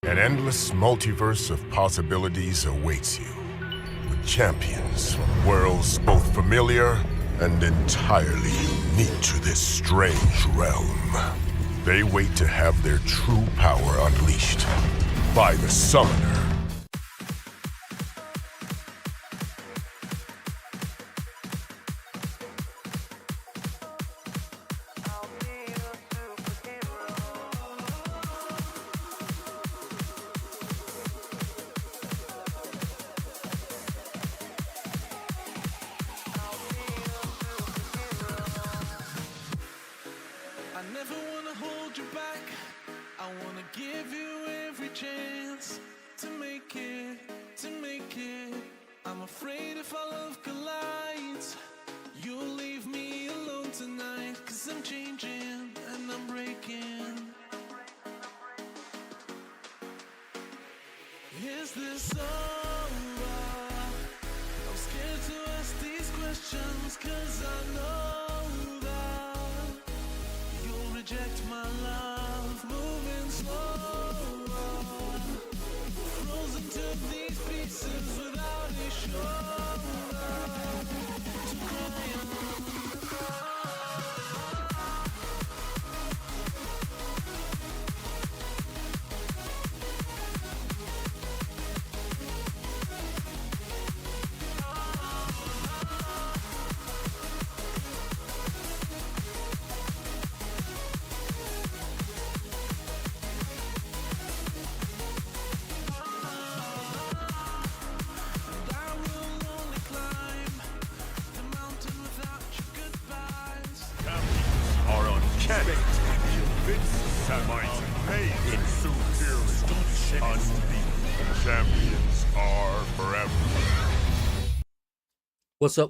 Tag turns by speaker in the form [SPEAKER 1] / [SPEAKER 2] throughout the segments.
[SPEAKER 1] An endless multiverse of possibilities awaits you, with champions from worlds both familiar and entirely unique to this strange realm. They wait to have their true power unleashed by the Summoner.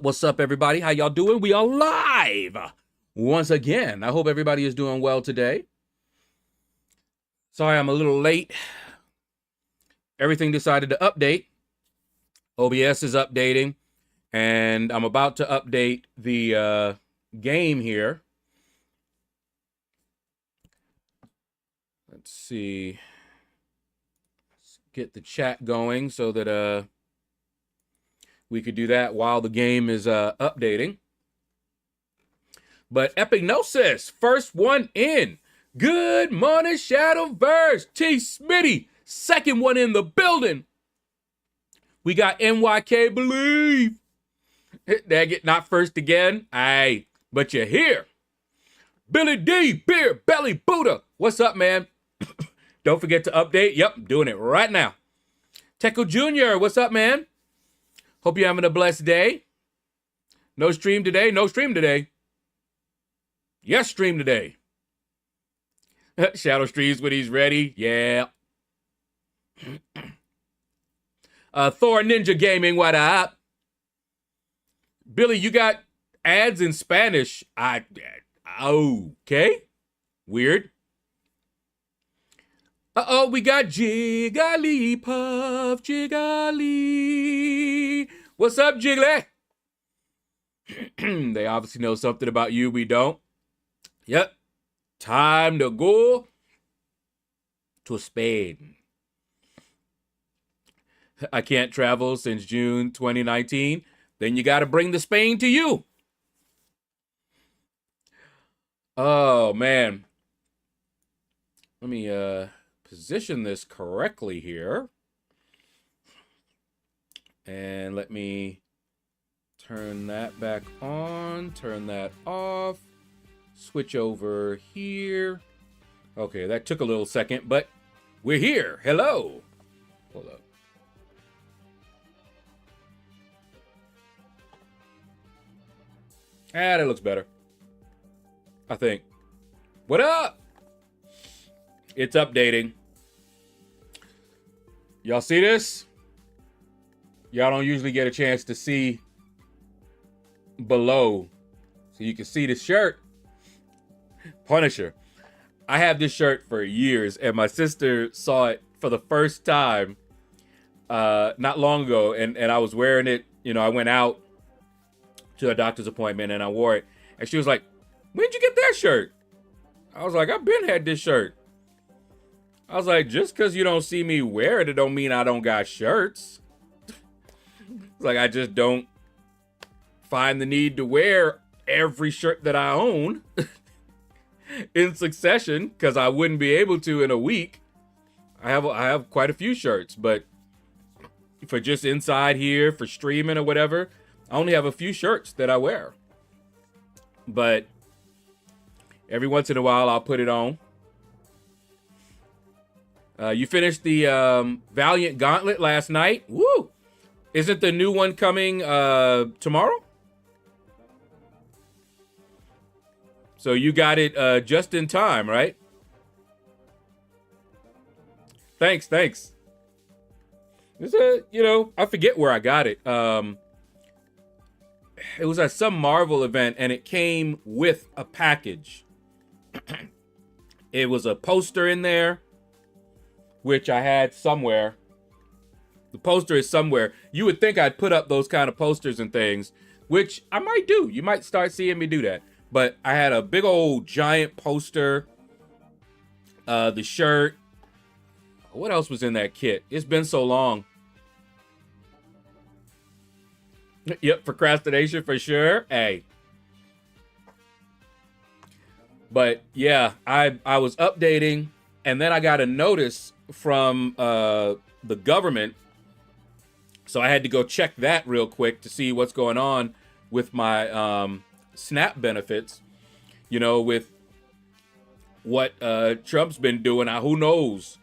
[SPEAKER 2] What's up, everybody? How y'all doing? We are live once again. I hope everybody is doing well today. Sorry, I'm a little late. Everything decided to update. OBS is updating, and I'm about to update the game here. Let's see. Let's get the chat going so that we could do that while the game is updating. But Epignosis, first one in. Good morning, Shadowverse. T. Smitty, second one in the building. We got NYK Believe. Dang it, not first again. Aye, but you're here. Billy D, Beer Belly Buddha. What's up, man? Don't forget to update. Yep, doing it right now. Techo Jr., what's up, man? Hope you're having a blessed day. No stream today. No stream today. Yes, stream today. Shadow streams when he's ready. Yeah. Thor Ninja Gaming, what up? Billy, you got ads in Spanish. Okay. Weird. Uh-oh, we got Jigglypuff, Jiggly. What's up, Jiggly? They obviously know something about you we don't. Yep. Time to go to Spain. I can't travel since June 2019. Then you got to bring the Spain to you. Oh, man. Let me position this correctly here. And let me turn that back on, turn that off, switch over here. Okay, that took a little second, but we're here. Hello. Hold up. That looks better, I think. What up? It's updating. Y'all see this? Y'all don't usually get a chance to see below. So you can see the shirt. Punisher. I have this shirt for years, and my sister saw it for the first time not long ago, and I was wearing it. You know, I went out to a doctor's appointment, and I wore it. And she was like, when'd you get that shirt? I was like, I've been had this shirt. I was like, just because you don't see me wear it don't mean I don't got shirts. It's like I just don't find the need to wear every shirt that I own in succession, because I wouldn't be able to in a week. I have quite a few shirts, but for just inside here, for streaming or whatever, I only have a few shirts that I wear. But every once in a while, I'll put it on. You finished the Valiant Gauntlet last night. Woo! Isn't the new one coming tomorrow? So you got it just in time, right? Thanks. It's I forget where I got it. It was at some Marvel event, and it came with a package. It was a poster in there, which I had somewhere. The poster is somewhere. You would think I'd put up those kind of posters and things, which I might do. You might start seeing me do that. But I had a big old giant poster, the shirt. What else was in that kit? It's been so long. Yep, procrastination for sure. Hey. But yeah, I was updating, and then I got a notice from the government. So I had to go check that real quick to see what's going on with my SNAP benefits. With what Trump's been doing. Now, who knows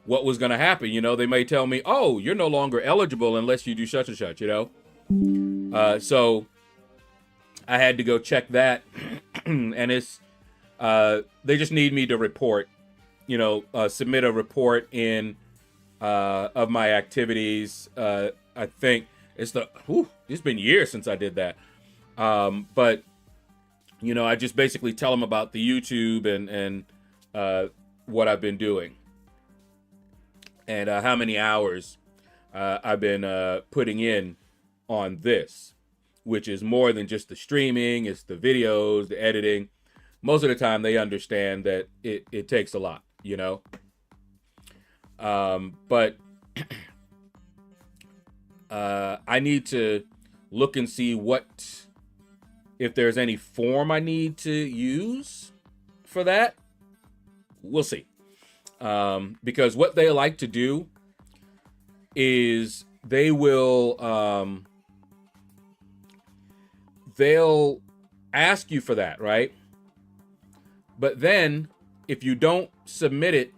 [SPEAKER 2] what was going to happen? They may tell me, oh, you're no longer eligible unless you do such and such, So I had to go check that. And it's, they just need me to report, submit a report in of my activities. I think it's been years since I did that. But I just basically tell them about the YouTube and what I've been doing and how many hours I've been putting in on this, which is more than just the streaming. It's the videos, the editing. Most of the time they understand that it takes a lot, but I need to look and see if there's any form I need to use for that. We'll see. Because what they like to do is they will, they'll ask you for that, right? But then if you don't submit it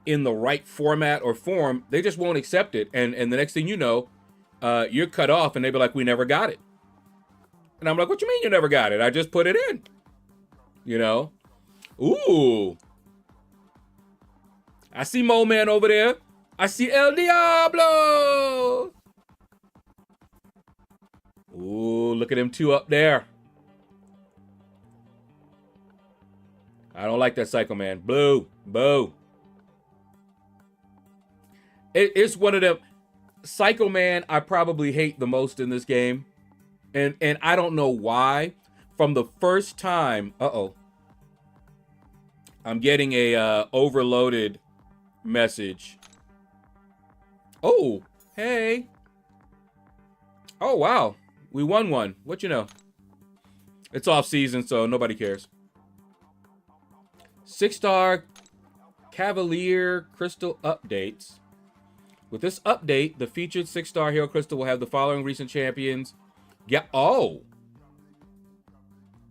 [SPEAKER 2] in the right format or form, they just won't accept it. And the next thing you know, you're cut off, and they be like, we never got it. And I'm like, what you mean you never got it? I just put it in. Ooh. I see Mo Man over there. I see El Diablo. Ooh, look at them two up there. I don't like that Psycho Man. Blue. Boo. It's one of them. Psycho Man I probably hate the most in this game. And I don't know why. From the first time, I'm getting a overloaded message. Oh, hey. Oh, wow. We won one. What you know? It's off season, so nobody cares. 6-star Cavalier Crystal updates. With this update, the featured 6-star Hero Crystal will have the following recent champions.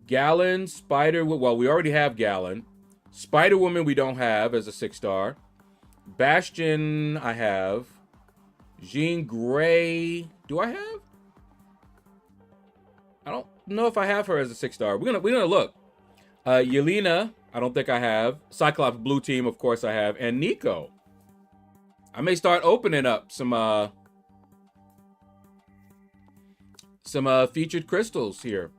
[SPEAKER 2] Gallon, Spider... Well, we already have Gallon. Spider-Woman we don't have as a 6-star. Bastion I have. Jean Grey... Do I have? I don't know if I have her as a 6-star. We're gonna look. Yelena, I don't think I have. Cyclops Blue Team, of course I have. And Nico. I may start opening up some featured crystals here.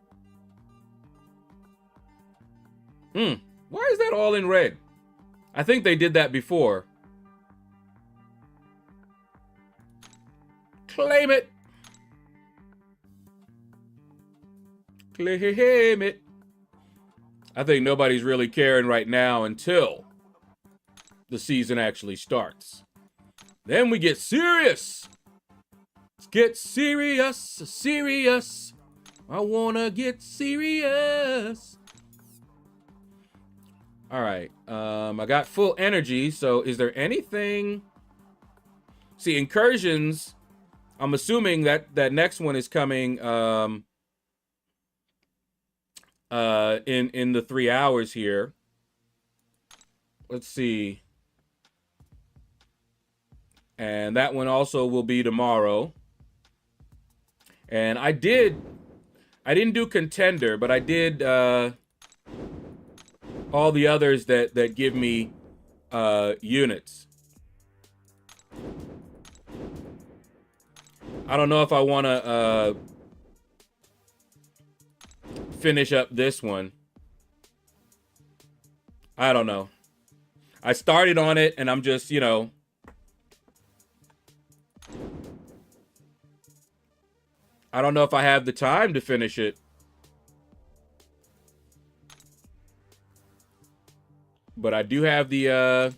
[SPEAKER 2] Why is that all in red? I think they did that before. Claim it. Claim it. I think nobody's really caring right now until the season actually starts. Then we get serious. Let's get serious, serious. I wanna get serious. All right, I got full energy, so is there anything? See, incursions, I'm assuming that that next one is coming in the 3 hours here. Let's see. And that one also will be tomorrow. And I didn't do contender, but I did all the others that give me units. I don't know if I want to finish up this one. I don't know. I started on it and I'm just, you know, I don't know if I have the time to finish it. But I do have the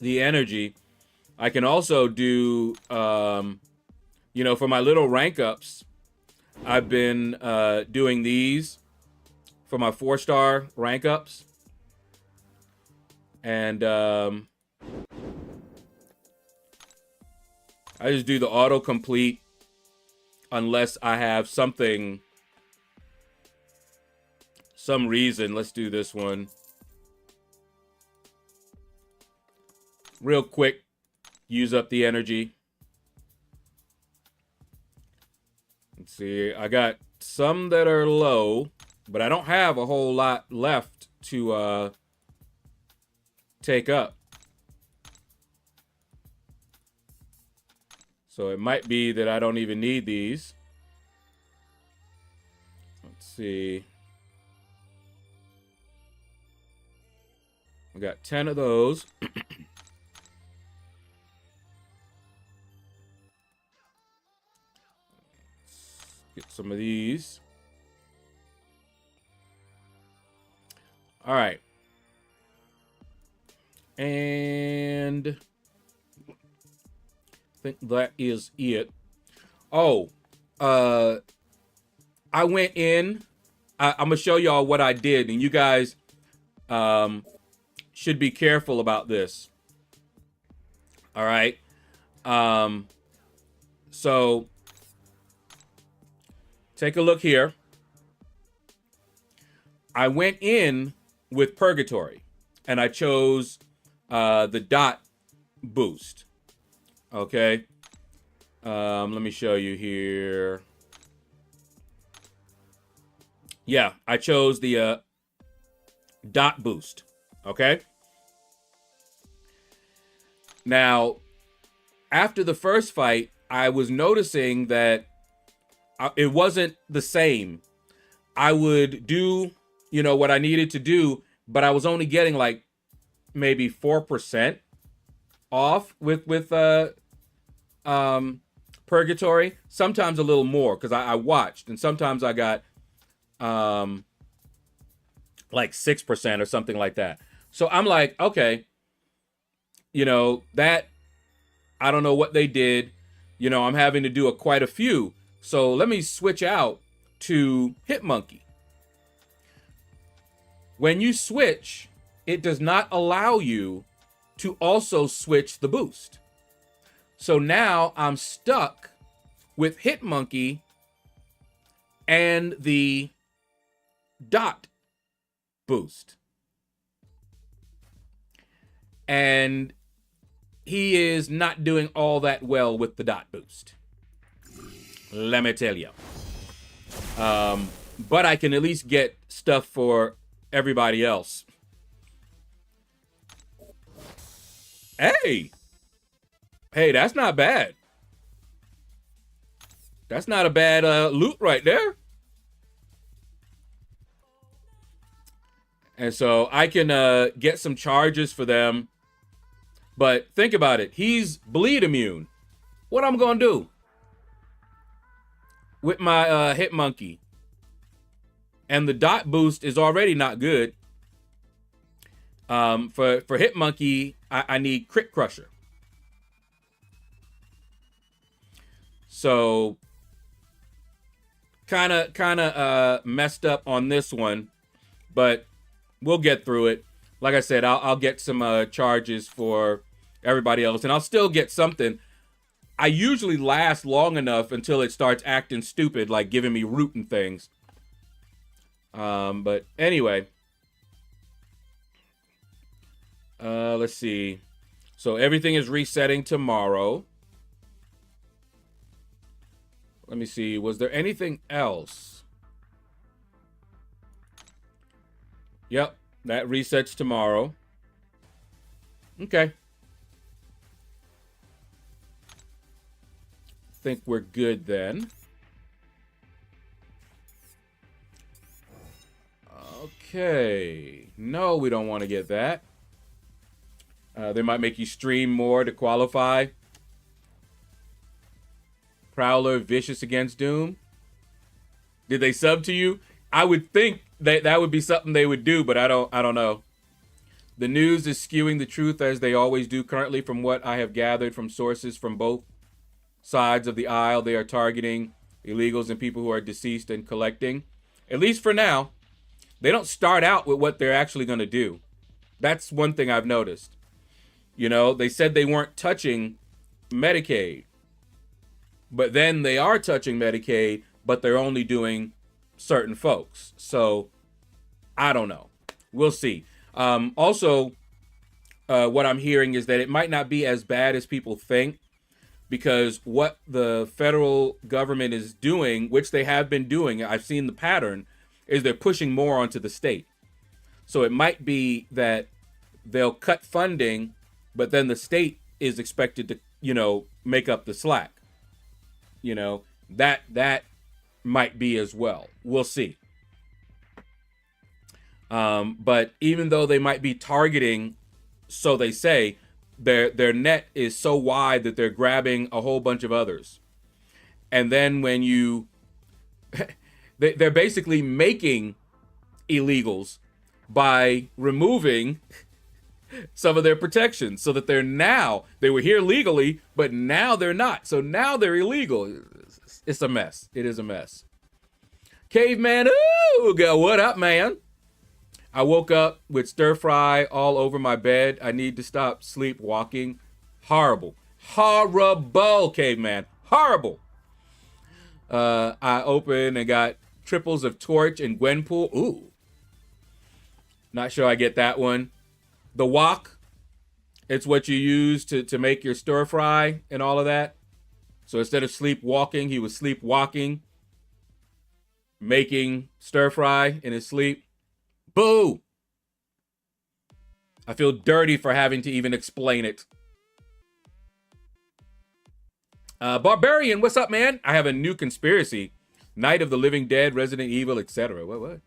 [SPEAKER 2] energy. I can also do, you know, for my little rank ups, I've been doing these for my 4-star rank ups. And I just do the autocomplete unless I have something, some reason. Let's do this one. Real quick, use up the energy. Let's see, I got some that are low, but I don't have a whole lot left to take up. So it might be that I don't even need these. Let's see. We got 10 of those. Get some of these. All right. And I think that is it. Oh, I went in. I'm gonna show y'all what I did, and you guys should be careful about this. All right. So take a look here. I went in with Purgatory, and I chose the dot boost. Okay. Let me show you here. Yeah, I chose the dot boost. Okay. Now, after the first fight, I was noticing that it wasn't the same. I would do, you know, what I needed to do, but I was only getting like maybe 4% off with Purgatory. Sometimes a little more because I watched, and sometimes I got like 6% or something like that. So I'm like, okay, you know, that I don't know what they did. You know, I'm having to do quite a few. So let me switch out to Hitmonkey. When you switch, it does not allow you to also switch the boost. So now I'm stuck with Hitmonkey and the dot boost. And he is not doing all that well with the dot boost. Let me tell you. But I can at least get stuff for everybody else. Hey, that's not bad. That's not a bad loot right there. And so I can get some charges for them. But think about it. He's bleed immune. What I'm going to do with my Hitmonkey? And the dot boost is already not good. For Hitmonkey, I need Crit Crusher. So kind of messed up on this one, but we'll get through it. Like I said, I'll get some charges for everybody else, and I'll still get something. I usually last long enough until it starts acting stupid, like giving me root and things. But anyway, let's see. So everything is resetting tomorrow. Let me see. Was there anything else? Yep, that resets tomorrow. Okay. Think we're good then. Okay. No, we don't want to get that. They might make you stream more to qualify. Prowler, Vicious against Doom. Did they sub to you? I would think that would be something they would do, but I don't know. The news is skewing the truth as they always do currently from what I have gathered from sources from both sides of the aisle. They are targeting illegals and people who are deceased and collecting. At least for now. They don't start out with what they're actually going to do. That's one thing I've noticed. You know, they said they weren't touching Medicaid. But then they are touching Medicaid, but they're only doing certain folks. So, I don't know. We'll see. Also, what I'm hearing is that it might not be as bad as people think, because what the federal government is doing, which they have been doing, I've seen the pattern, is they're pushing more onto the state. So it might be that they'll cut funding, but then the state is expected to, you know, make up the slack. You know, that might be as well. We'll see. But even though they might be targeting, so they say, their net is so wide that they're grabbing a whole bunch of others. And then when you... they're basically making illegals by removing some of their protections so that they were here legally, but now they're not. So now they're illegal. It's a mess. It is a mess. Caveman, ooh, what up, man? I woke up with stir fry all over my bed. I need to stop sleepwalking. Horrible. Horrible, Caveman. Horrible. I opened and got triples of Torch and Gwenpool. Ooh. Not sure I get that one. The wok. It's what you use to make your stir fry and all of that. So instead of sleepwalking, he was sleepwalking, making stir fry in his sleep. Boo! I feel dirty for having to even explain it. Barbarian, what's up, man? I have a new conspiracy. Night of the Living Dead, Resident Evil, etc. What?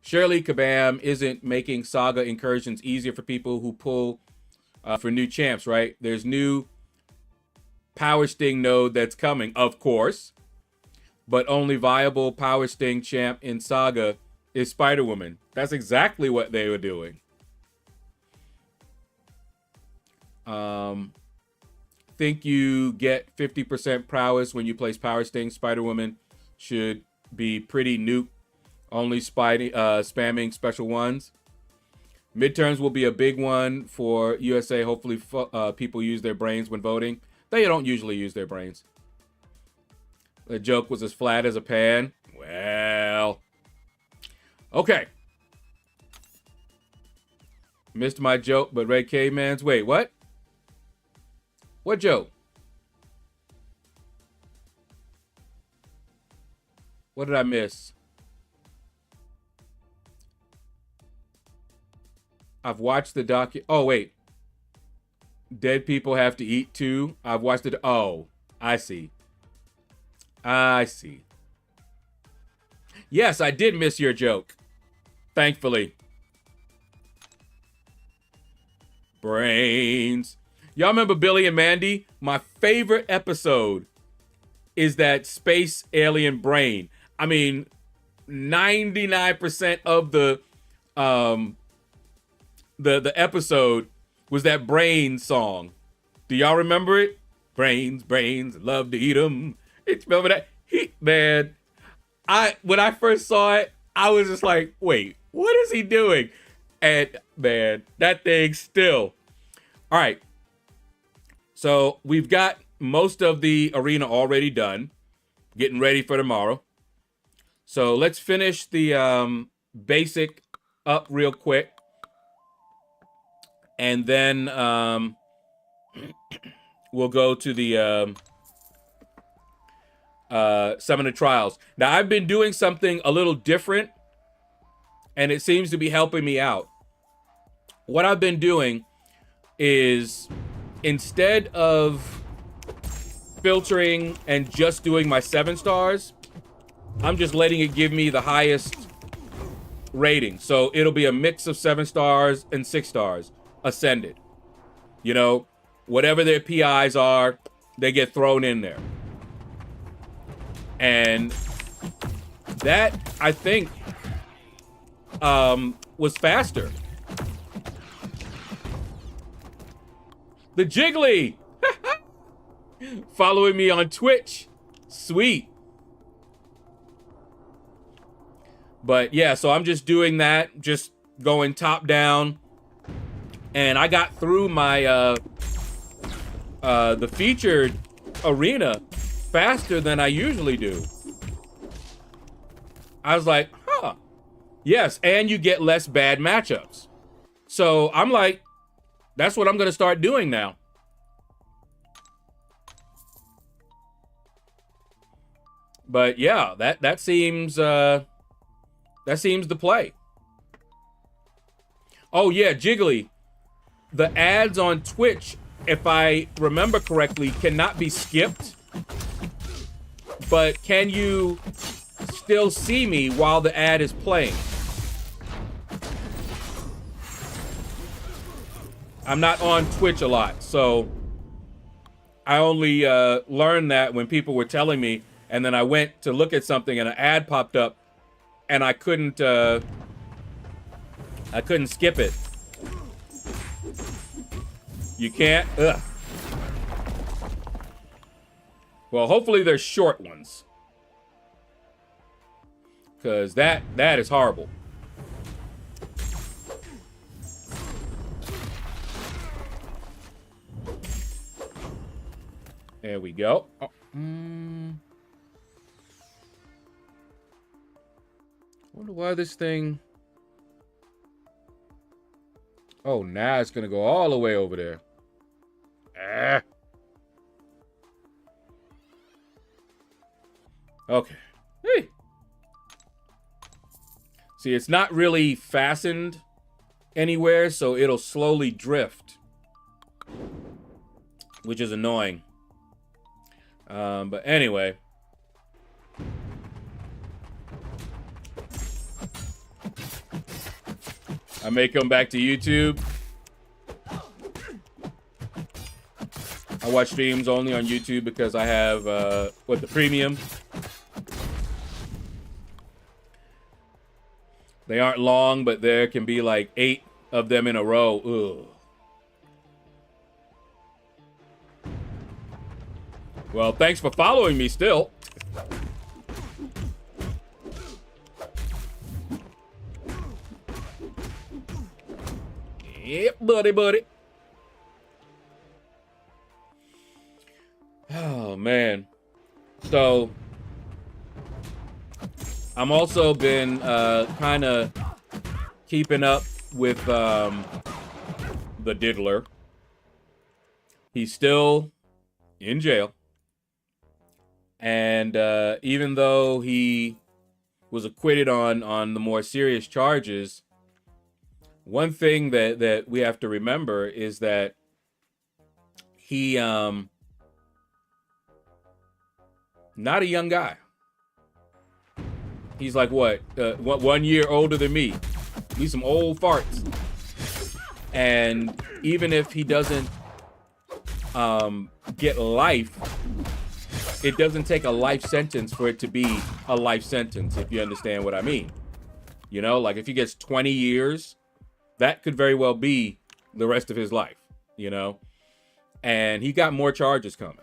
[SPEAKER 2] Surely Kabam isn't making Saga incursions easier for people who pull for new champs, right? There's new Power Sting node that's coming, of course. But only viable Power Sting champ in Saga is Spider-Woman. That's exactly what they were doing. Think you get 50% prowess when you place Power Sting. Spider-Woman should be pretty nuke. Only spamming special ones. Midterms will be a big one for USA. Hopefully people use their brains when voting. They don't usually use their brains. The joke was as flat as a pan. Well. Okay. Missed my joke, but Red Caveman's. Wait, what? What joke? What did I miss? I've watched the Oh, wait. Dead people have to eat too. I've watched it. Oh, I see. I see. Yes, I did miss your joke. Thankfully. Brains. Y'all remember Billy and Mandy? My favorite episode is that space alien brain. I mean, 99% of the the episode was that Brains song. Do y'all remember it? Brains, love to eat them. Remember that? Man, when I first saw it, I was just like, wait, what is he doing? And man, that thing still. All right. So we've got most of the arena already done, getting ready for tomorrow. So let's finish the basic up real quick. And then we'll go to the Summoner Trials. Now, I've been doing something a little different, and it seems to be helping me out. What I've been doing is, instead of filtering and just doing my 7 stars, I'm just letting it give me the highest rating. So it'll be a mix of 7 stars and 6 stars, ascended. You know, whatever their PIs are, they get thrown in there. And that, I think, was faster. The Jiggly! Following me on Twitch. Sweet. But yeah, so I'm just doing that, just going top down. And I got through my the featured arena faster than I usually do. I was like, huh. Yes, and you get less bad matchups. So I'm like, that's what I'm gonna start doing now. But yeah, that seems the play. Oh yeah, Jiggly. The ads on Twitch, if I remember correctly, cannot be skipped. But can you still see me while the ad is playing? I'm not on Twitch a lot, so I only learned that when people were telling me, and then I went to look at something and an ad popped up, and I couldn't skip it. You can't? Ugh. Well, hopefully they're short ones. Because that is horrible. There we go. Oh, wonder why this thing... Oh, now it's going to go all the way over there. Ah. Okay. Hey. See, it's not really fastened anywhere, so it'll slowly drift, which is annoying. But anyway. I may come back to YouTube. I watch streams only on YouTube because I have, the premium. They aren't long, but there can be like 8 of them in a row. Ugh. Well, thanks for following me still. Yep, buddy. Oh, man. So, I'm also been kind of keeping up with the Diddler. He's still in jail. And even though he was acquitted on the more serious charges, one thing that we have to remember is that he not a young guy. He's like what 1 year older than me. He's some old farts. And even if he doesn't get life, it doesn't take a life sentence for it to be a life sentence, if you understand what I mean. You know, like if he gets 20 years That could very well be the rest of his life, you know? And he got more charges coming.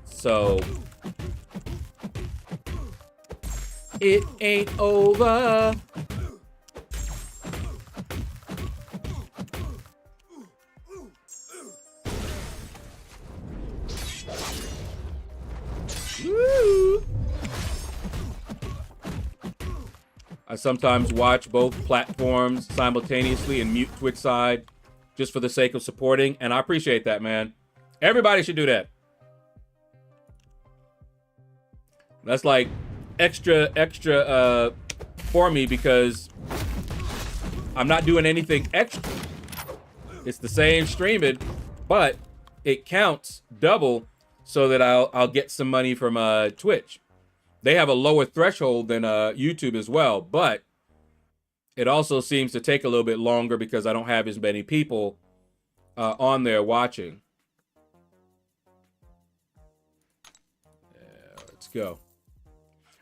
[SPEAKER 2] So it ain't over. Woo. I sometimes watch both platforms simultaneously and mute Twitch side just for the sake of supporting, and I appreciate that, man. Everybody should do that. That's like extra for me because I'm not doing anything extra. It's the same streaming, but it counts double so that I'll get some money from Twitch. They have a lower threshold than YouTube as well, but it also seems to take a little bit longer because I don't have as many people on there watching. Yeah, let's go.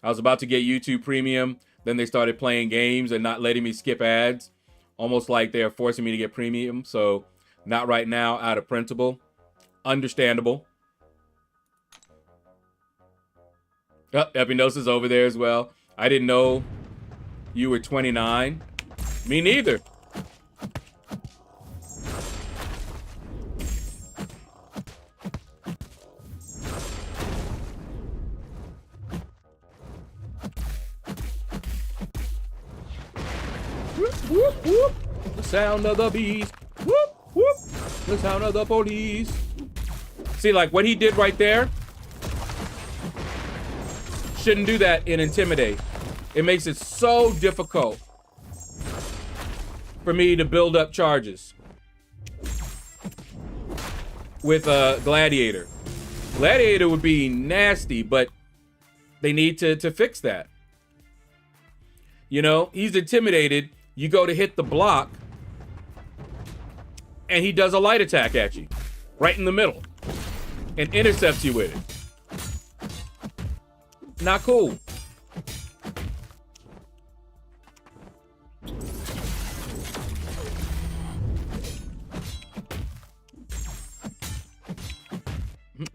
[SPEAKER 2] I was about to get YouTube Premium, then they started playing games and not letting me skip ads, almost like they're forcing me to get Premium. So not right now, out of principle. Understandable. Oh, Epinosis over there as well. I didn't know you were 29. Me neither. Whoop, whoop, whoop. The sound of the beast. Whoop, whoop. The sound of the police. See, like what he did right there. Shouldn't do that in Intimidate. It makes it so difficult for me to build up charges with Gladiator. Gladiator would be nasty, but they need to fix that. You know, he's intimidated. You go to hit the block, and he does a light attack at you, right in the middle, and intercepts you with it. Not cool.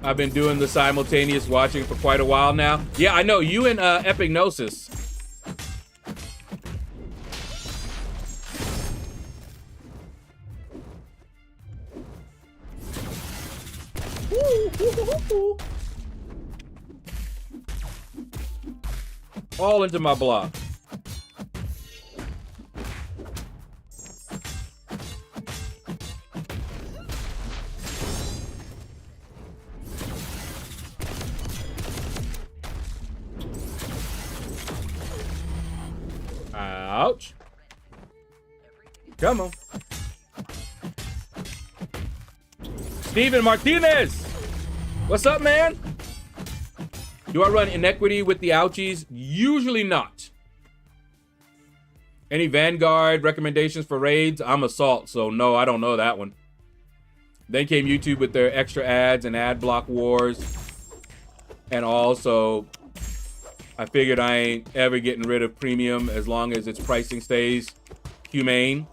[SPEAKER 2] I've been doing the simultaneous watching for quite a while now. Yeah, I know. You and Epignosis. All into my block. Ouch. Come on. Steven Martinez. What's up, man? Do I run Inequity with the ouchies? Usually not. Any Vanguard recommendations for raids? I'm Assault, so no, I don't know that one. Then came YouTube with their extra ads and ad block wars. And also, I figured I ain't ever getting rid of Premium as long as its pricing stays humane.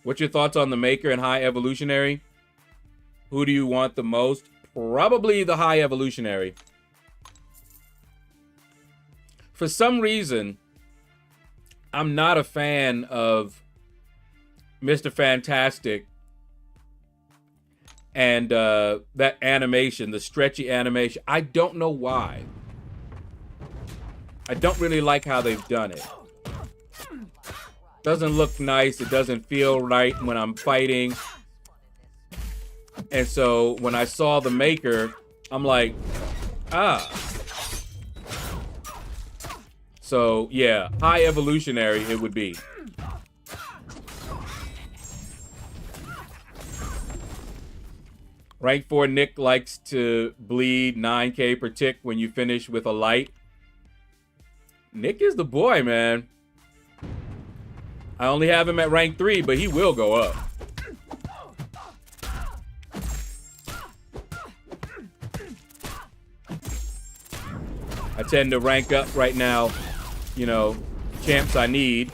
[SPEAKER 2] What's your thoughts on the Maker and High Evolutionary? Who do you want the most? Probably the High Evolutionary. For some reason, I'm not a fan of Mr. Fantastic and that animation, the stretchy animation. I don't know why. I don't really like how they've done it. Doesn't look nice. It doesn't feel right when I'm fighting. And so when I saw the Maker, I'm like, ah. So yeah, High Evolutionary it would be. Rank 4 Nick likes to bleed 9k per tick when you finish with a light. Nick is the boy, man. I only have him at rank 3, but he will go up. I tend to rank up right now, you know, champs I need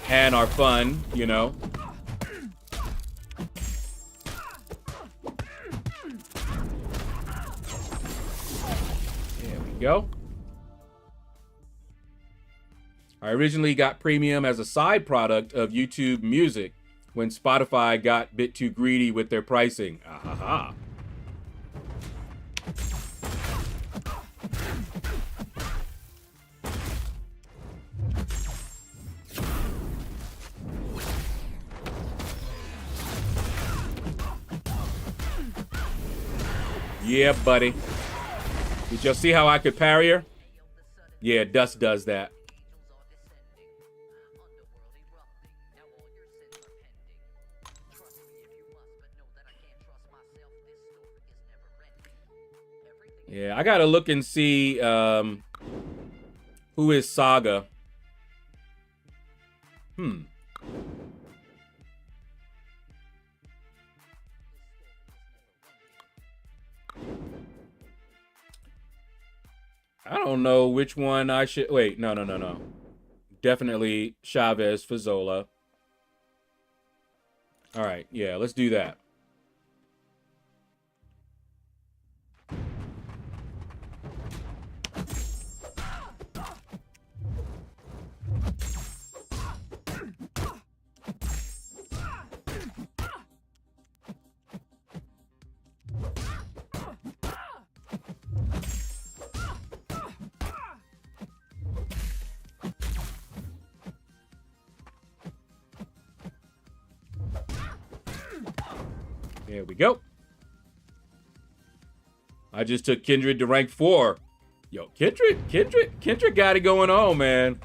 [SPEAKER 2] and are fun, you know. There we go. I originally got Premium as a side product of YouTube Music when Spotify got a bit too greedy with their pricing. Ahaha. Yeah, buddy. Did y'all see how I could parry her? Yeah, Dust does that. Yeah, I gotta look and see who is Saga. I don't know which one I should... Wait, no. Definitely Chavez for Zola. All right, yeah, let's do that. There we go. I just took Kindred to rank 4. Yo, Kindred got it going on, man.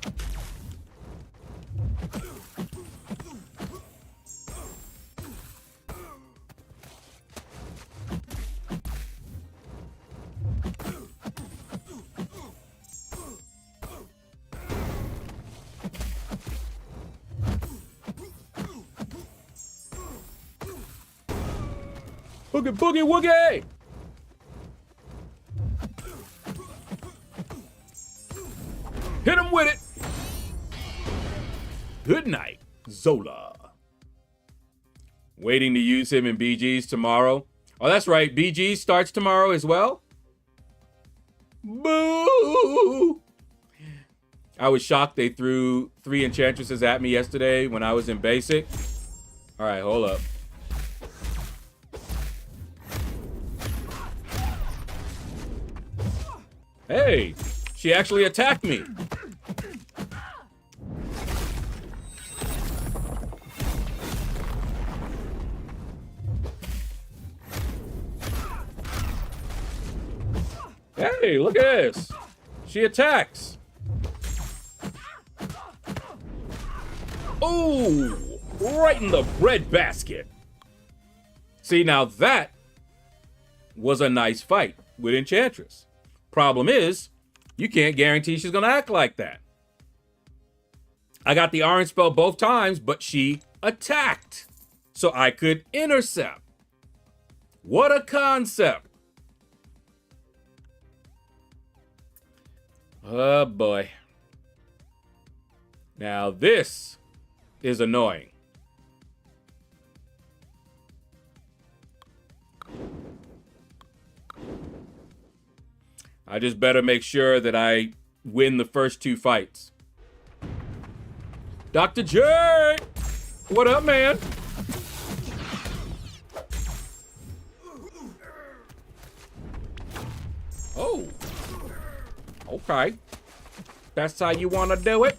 [SPEAKER 2] Boogie, boogie, woogie! Hit him with it! Good night, Zola. Waiting to use him in BG's tomorrow. Oh, that's right. BG starts tomorrow as well? Boo! I was shocked they threw 3 enchantresses at me yesterday when I was in basic. All right, hold up. Hey, she actually attacked me. Hey, look at this. She attacks. Oh, right in the bread basket. See, now that was a nice fight with Enchantress. Problem is, you can't guarantee she's gonna act like that. I got the orange spell both times, but she attacked, so I could intercept. What a concept. Oh boy. Now this is annoying. I just better make sure that I win the first 2 fights. Dr. J! What up, man? Oh. Okay. That's how you want to do it?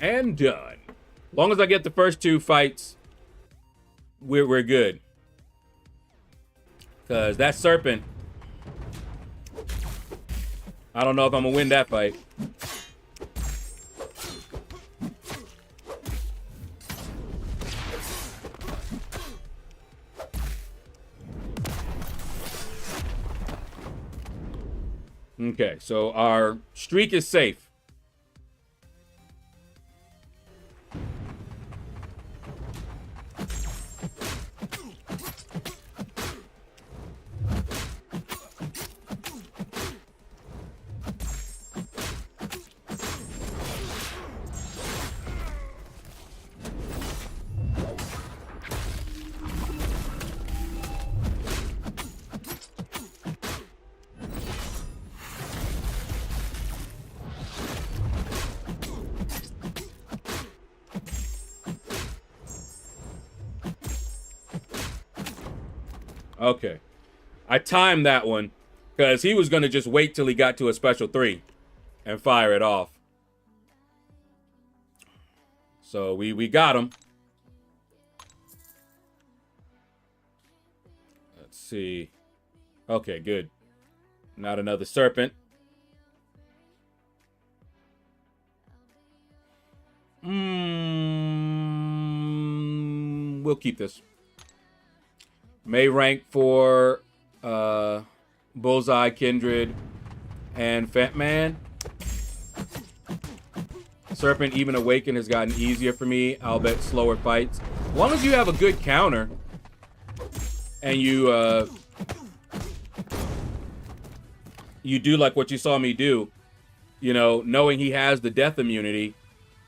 [SPEAKER 2] And done. Long as I get the first 2 fights, we're good. Because that serpent, I don't know if I'm going to win that fight. Okay, so our streak is safe. Okay. I timed that one because he was going to just wait till he got to a special 3 and fire it off. So we got him. Let's see. Okay, good. Not another serpent. We'll keep this. May rank for Bullseye, Kindred, and Fat Man. Serpent, even Awaken, has gotten easier for me. I'll bet slower fights. As long as you have a good counter and you do like what you saw me do, you know, knowing he has the death immunity,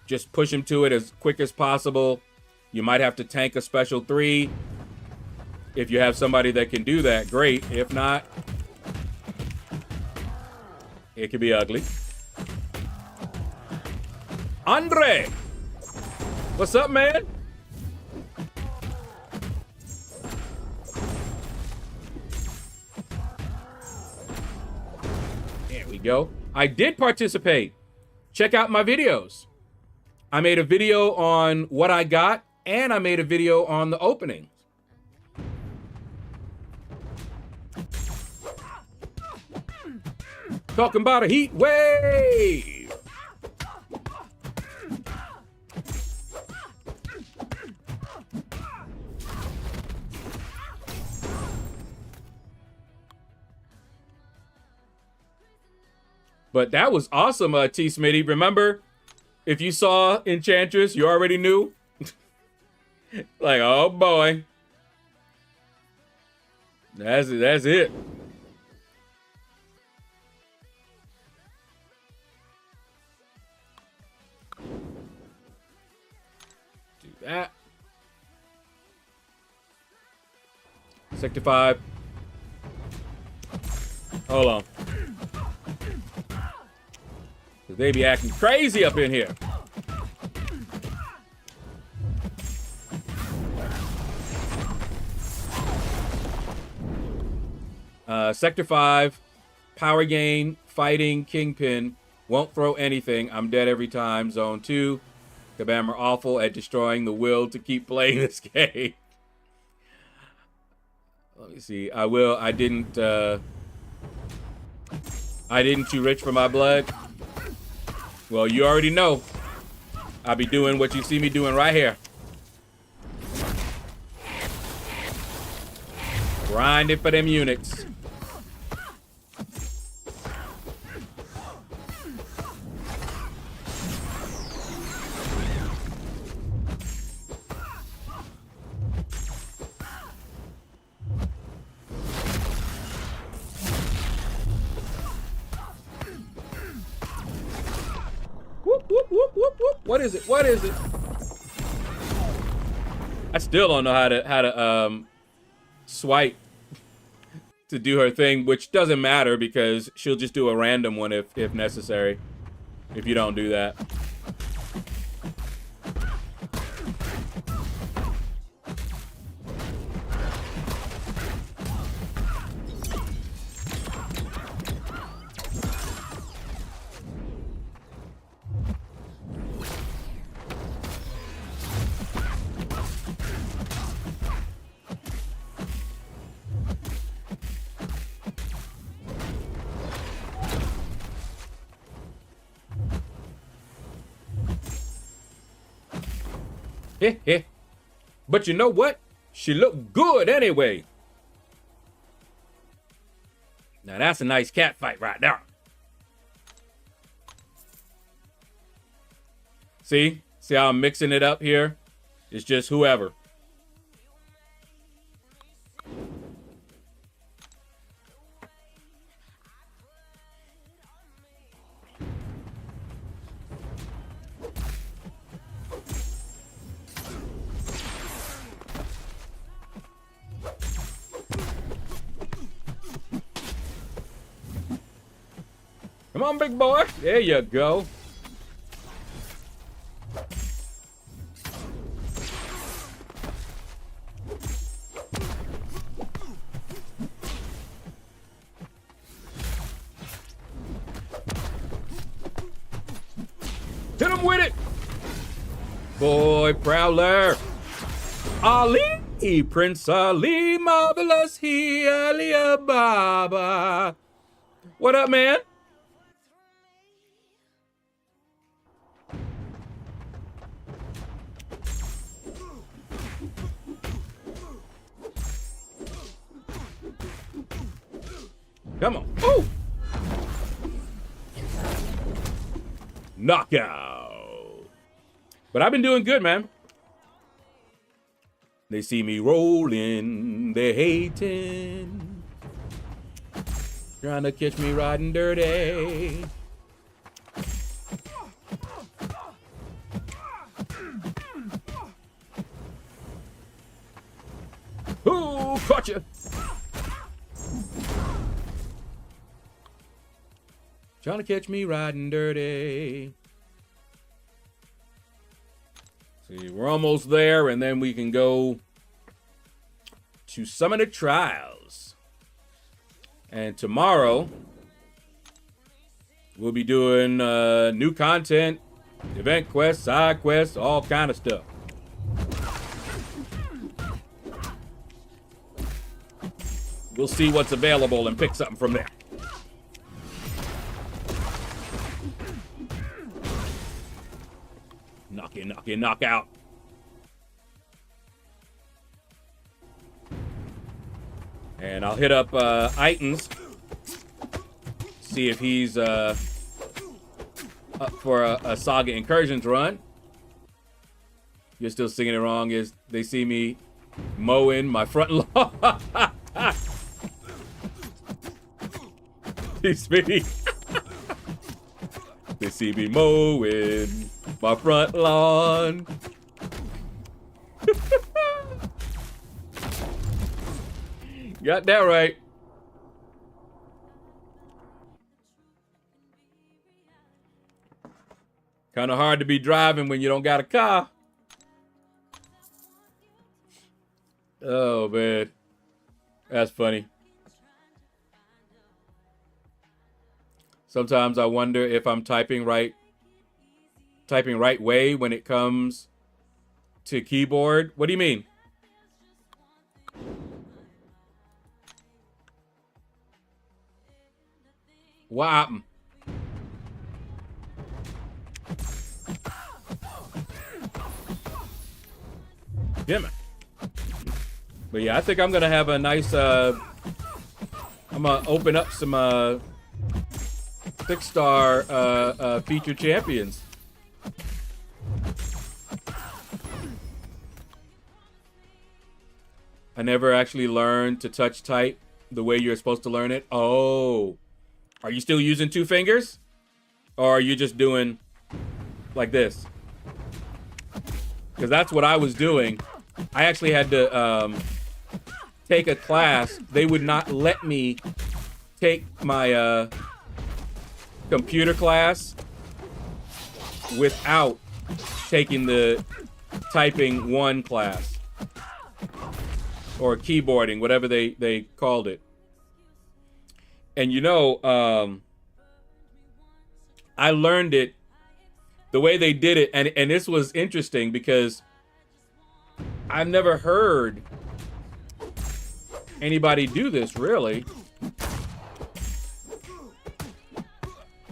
[SPEAKER 2] just push him to it as quick as possible. You might have to tank a special 3. If you have somebody that can do that, great. If not, it could be ugly. Andre! What's up, man? There we go. I did participate. Check out my videos. I made a video on what I got, and I made a video on the opening. Talking about a heat wave. But that was awesome, T. Smitty. Remember, if you saw Enchantress, you already knew. Like, oh boy. That's it. That. Sector 5. Hold on. They be acting crazy up in here. Sector 5. Power gain. Fighting. Kingpin. Won't throw anything. I'm dead every time. Zone 2. Kabam are awful at destroying the will to keep playing this game. Let me see. I didn't too rich for my blood. Well, you already know. I'll be doing what you see me doing right here. Grinding for them units. What is it? What is it? I still don't know how to swipe to do her thing, which doesn't matter because she'll just do a random one if necessary. If you don't do that. But you know what? She looked good anyway. Now that's a nice cat fight right there. See how I'm mixing it up here? It's just whoever. Come on, big boy. There you go. Hit him with it. Boy, Prowler. Ali, Prince Ali, marvelous he, Ali Baba. What up, man? Come on. Ooh. Knockout. But I've been doing good, man. They see me rolling, they're hating. Trying to catch me riding dirty. Ooh, caught you. Trying to catch me riding dirty. See, we're almost there, and then we can go to some of the trials. And tomorrow, we'll be doing new content, event quests, side quests, all kind of stuff. We'll see what's available and pick something from there. Knock in, knock out. And I'll hit up Itins. See if he's up for a Saga Incursions run. You're still singing it wrong as they see me mowing my front lawn. It's me. They see me mowing my front lawn. Got that right. Kind of hard to be driving when you don't got a car. Oh, man. That's funny. Sometimes I wonder if I'm typing right way when it comes to keyboard. What do you mean? What happened? Yeah, man. But yeah, I think I'm gonna have a nice I'm gonna open up some 6-star feature champions. I never actually learned to touch type the way you're supposed to learn it. Oh, are you still using 2 fingers? Or are you just doing like this? Because that's what I was doing. I actually had to take a class. They would not let me take my computer class without taking the typing 1 class. Or keyboarding, whatever they called it. And you know, I learned it the way they did it, and this was interesting because I've never heard anybody do this, really.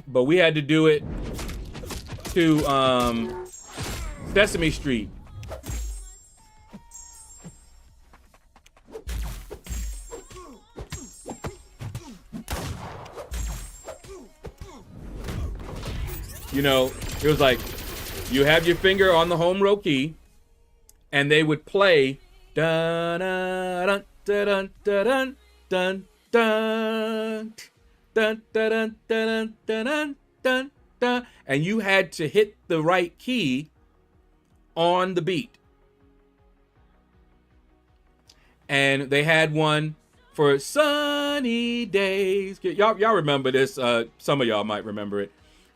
[SPEAKER 2] But we had to do it to Sesame Street. You know, it was like, You have your finger on the home row key, and they would play dun dun dun dun dun dun dun dun dun dun dun dun, and you had to hit the right key on the beat. And they had one for sunny days. Y'all remember this? Some of y'all might remember it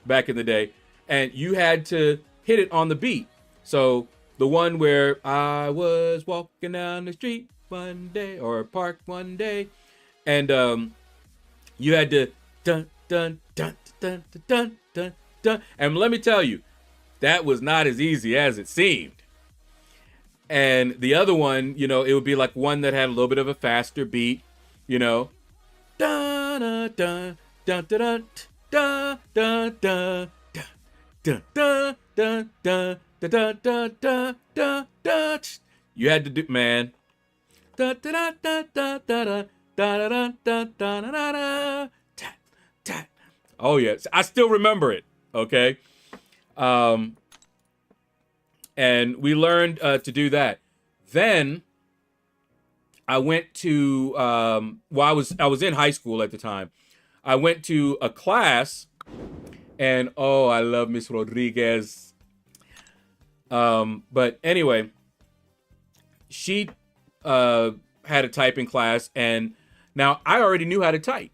[SPEAKER 2] back in the day. And you had to hit it on the beat. So the one where I was walking down the street one day, or park one day, and you had to dun dun dun dun dun dun dun. And let me tell you, that was not as easy as it seemed. And the other one, you know, it would be like one that had a little bit of a faster beat, you know, dun dun dun dun dun dun dun dun dun dun dun dun dun dun dun dun dun. You had to do, man. Dun dun dun dun dun dun dun dun dun. Oh yes, I still remember it. Okay, and we learned to do that. Then I went to well, I was in high school at the time. I went to a class, and oh, I love Miss Rodriguez. But anyway, she had a typing class, and now I already knew how to type.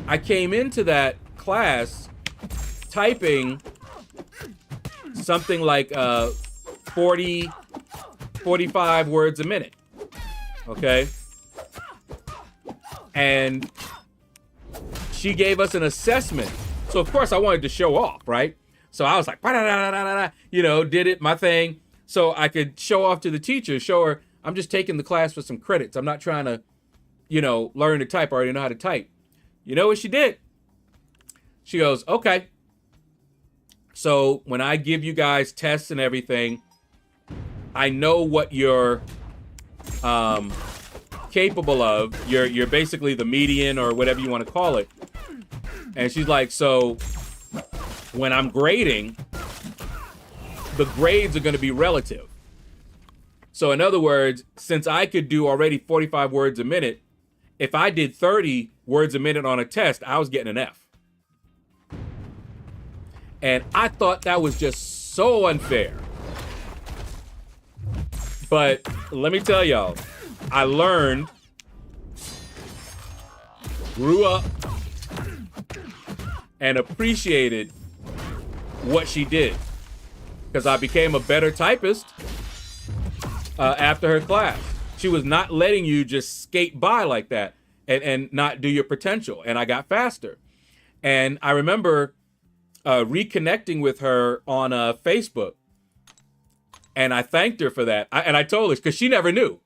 [SPEAKER 2] I came into that class typing something like 40, 45 words a minute. Okay. And she gave us an assessment. So of course I wanted to show off, right? So I was like, you know, did it, my thing. So I could show off to the teacher, show her, I'm just taking the class for some credits. I'm not trying to, you know, learn to type. I already know how to type. You know what she did? She goes, okay. So when I give you guys tests and everything, I know what you're capable of. You're basically the median or whatever you want to call it. And she's like, so when I'm grading, the grades are going to be relative. So in other words, since I could do already 45 words a minute, if I did 30 words a minute on a test, I was getting an F. And I thought that was just so unfair. But let me tell y'all, I learned, grew up, and appreciated what she did. Because I became a better typist after her class. She was not letting you just skate by like that and not do your potential. And I got faster. And I remember reconnecting with her on Facebook. And I thanked her for that. And I told her, because she never knew,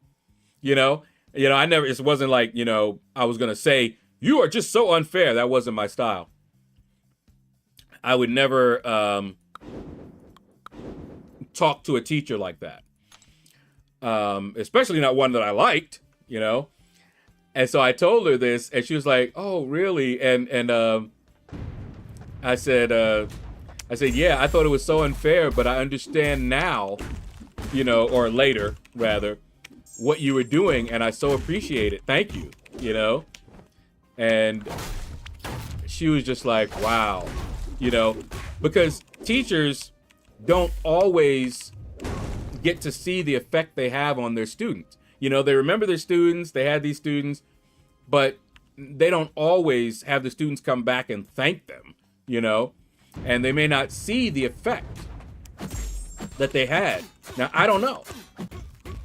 [SPEAKER 2] you know, I never, it wasn't like, you know, I was going to say, you are just so unfair. That wasn't my style. I would never talk to a teacher like that. Especially not one that I liked, you know? And so I told her this, and she was like, oh, really? And I said, yeah, I thought it was so unfair, but I understand now, you know, or later, rather, what you were doing, and I so appreciate it. Thank you, you know? And she was just like, wow, you know? Because teachers don't always get to see the effect they have on their students. You know, they remember their students, they had these students, but they don't always have the students come back and thank them, you know? And they may not see the effect that they had. Now, I don't know.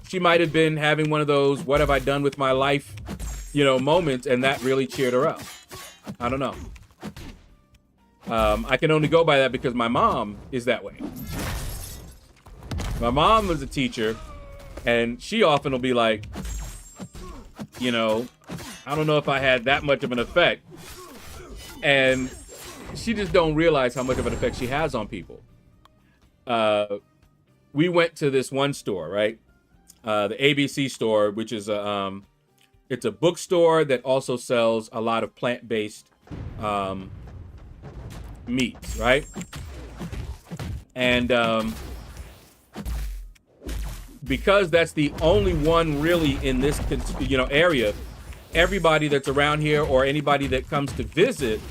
[SPEAKER 2] She might have been having one of those, what have I done with my life, you know, moments, and that really cheered her up. I don't know. I can only go by that because my mom is that way. My mom was a teacher, and she often will be like, you know, I don't know if I had that much of an effect. And she just don't realize how much of an effect she has on people. We went to this one store, right? The ABC store, which is it's a bookstore that also sells a lot of plant-based meats, right? And because that's the only one really in this, area, everybody that's around here or anybody that comes to visit,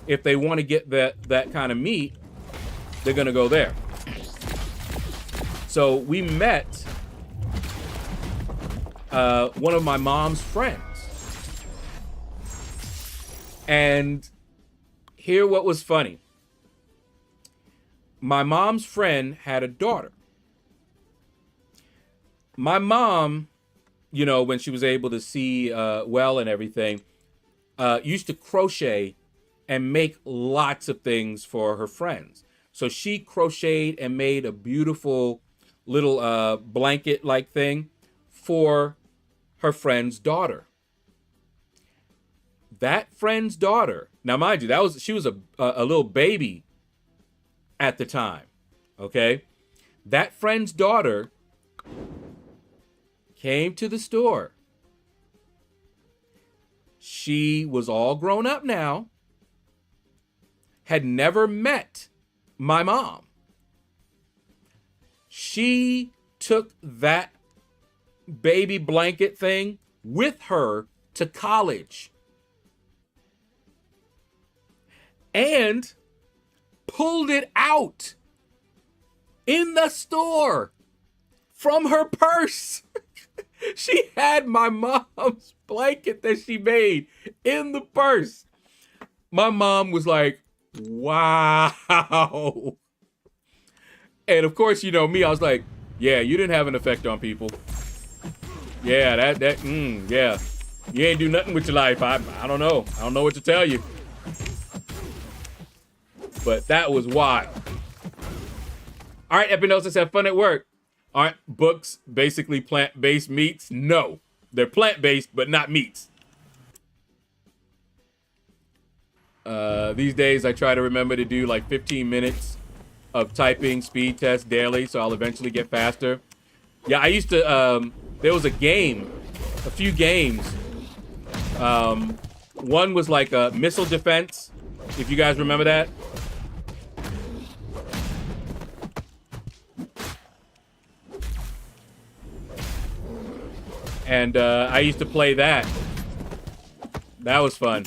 [SPEAKER 2] if they want to get that kind of meat, they're gonna go there. So we met one of my mom's friends. And here what was funny. My mom's friend had a daughter. My mom, when she was able to see well and everything, used to crochet and make lots of things for her friends. So she crocheted and made a beautiful little blanket-like thing for her friend's daughter. That friend's daughter, now mind you, she was a little baby at the time, okay? That friend's daughter came to the store. She was all grown up now, had never met my mom. She took that baby blanket thing with her to college and pulled it out in the store from her purse. She had my mom's blanket that she made in the purse. My mom was like, wow. And of course, me, I was like, yeah, you didn't have an effect on people. Yeah, yeah. You ain't do nothing with your life. I don't know. I don't know what to tell you. But that was wild. All right, Epinosis, have fun at work. Aren't books basically plant-based meats? No. They're plant-based, but not meats. These days, I try to remember to do like 15 minutes of typing speed test daily, so I'll eventually get faster. Yeah, I used to, there was a few games. One was like a missile defense, if you guys remember that. And I used to play that. That was fun.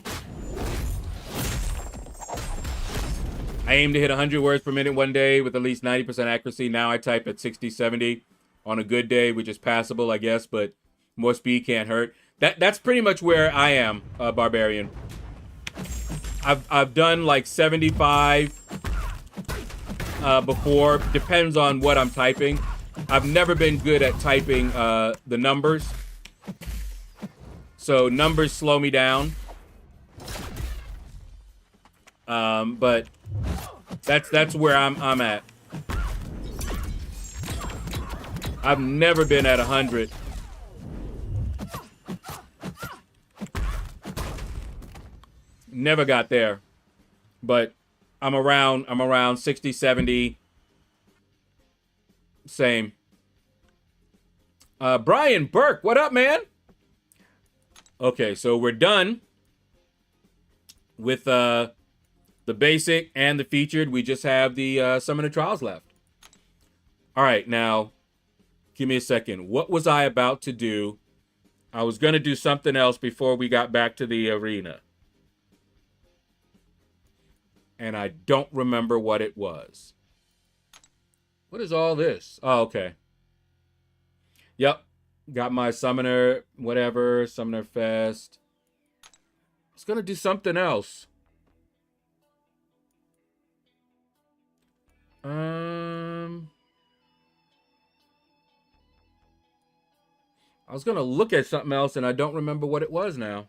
[SPEAKER 2] I aimed to hit 100 words per minute one day with at least 90% accuracy. Now I type at 60, 70 on a good day, which is passable, I guess, but more speed can't hurt. That's pretty much where I am, Barbarian. I've done like 75 before. Depends on what I'm typing. I've never been good at typing the numbers. So numbers slow me down. But that's where I'm at. I've never been at 100. Never got there. But I'm around 60, 70. Same. Brian Burke, what up, man? Okay, so we're done with the basic and the featured. We just have the Summoner Trials left. All right, now, give me a second. What was I about to do? I was going to do something else before we got back to the arena. And I don't remember what it was. What is all this? Oh, okay. Yep. Got my Summoner, whatever, Summoner Fest. I was going to do something else. I was going to look at something else and I don't remember what it was now.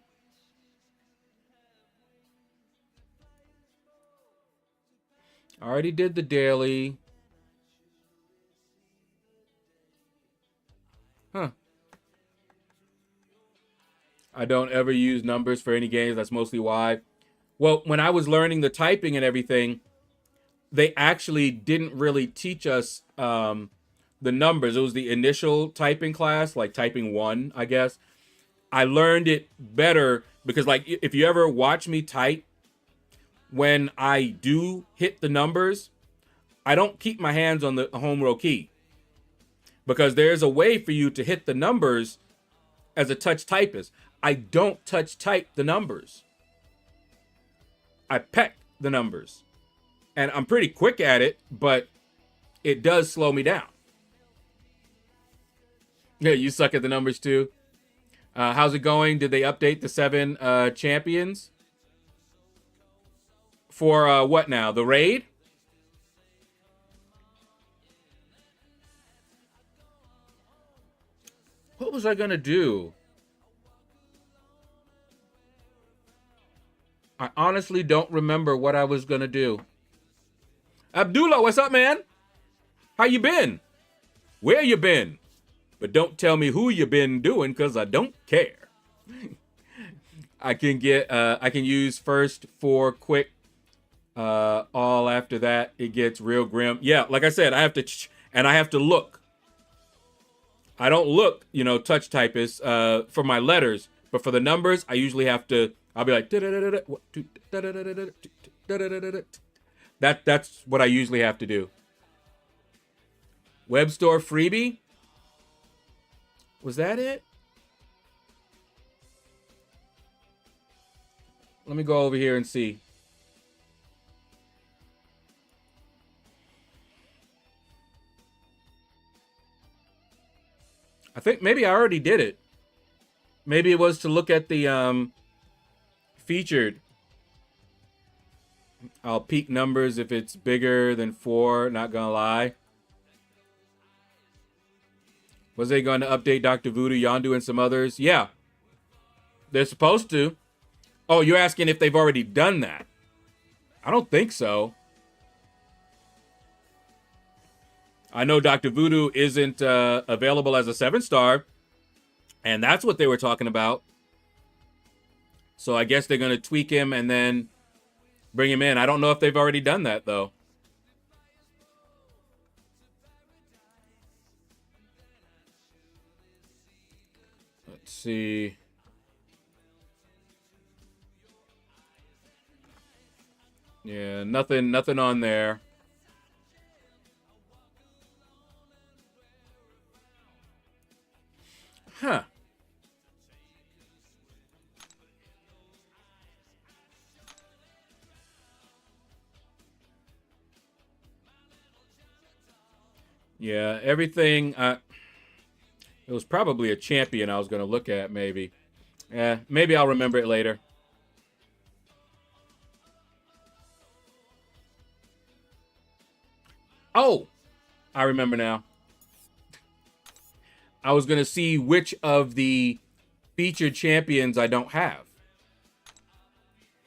[SPEAKER 2] I already did the daily. Huh. I don't ever use numbers for any games. That's mostly why. Well, when I was learning the typing and everything, they actually didn't really teach us the numbers. It was the initial typing class, like typing 1, I guess. I learned it better because, like, if you ever watch me type, when I do hit the numbers, I don't keep my hands on the home row key because there's a way for you to hit the numbers as a touch typist. I don't touch type the numbers. I peck the numbers. And I'm pretty quick at it, but it does slow me down. Yeah, you suck at the numbers too. How's it going? Did they update the 7 champions? For what now? The raid? What was I gonna do? I honestly don't remember what I was gonna do. Abdullah, what's up, man? How you been? Where you been? But don't tell me who you been doing, because I don't care. I can use first 4 quick. All after that, it gets real grim. Yeah, like I said, I have to look. I don't look, touch typist for my letters, but for the numbers, I usually have to. I'll be like, that's what I usually have to do. Web store freebie? Was that it? Let me go over here and see. I think maybe I already did it. Maybe it was to look at the featured. I'll peek numbers if it's bigger than 4, not gonna lie. Was they going to update Dr. Voodoo, Yondu, and some others? Yeah. They're supposed to. Oh, you're asking if they've already done that? I don't think so. I know Dr. Voodoo isn't available as a 7-star, and that's what they were talking about. So I guess they're going to tweak him and then bring him in. I don't know if they've already done that, though. Let's see. Yeah, nothing on there. Huh. Yeah, everything. It was probably a champion I was going to look at, maybe. Yeah, maybe I'll remember it later. Oh, I remember now. I was going to see which of the featured champions I don't have.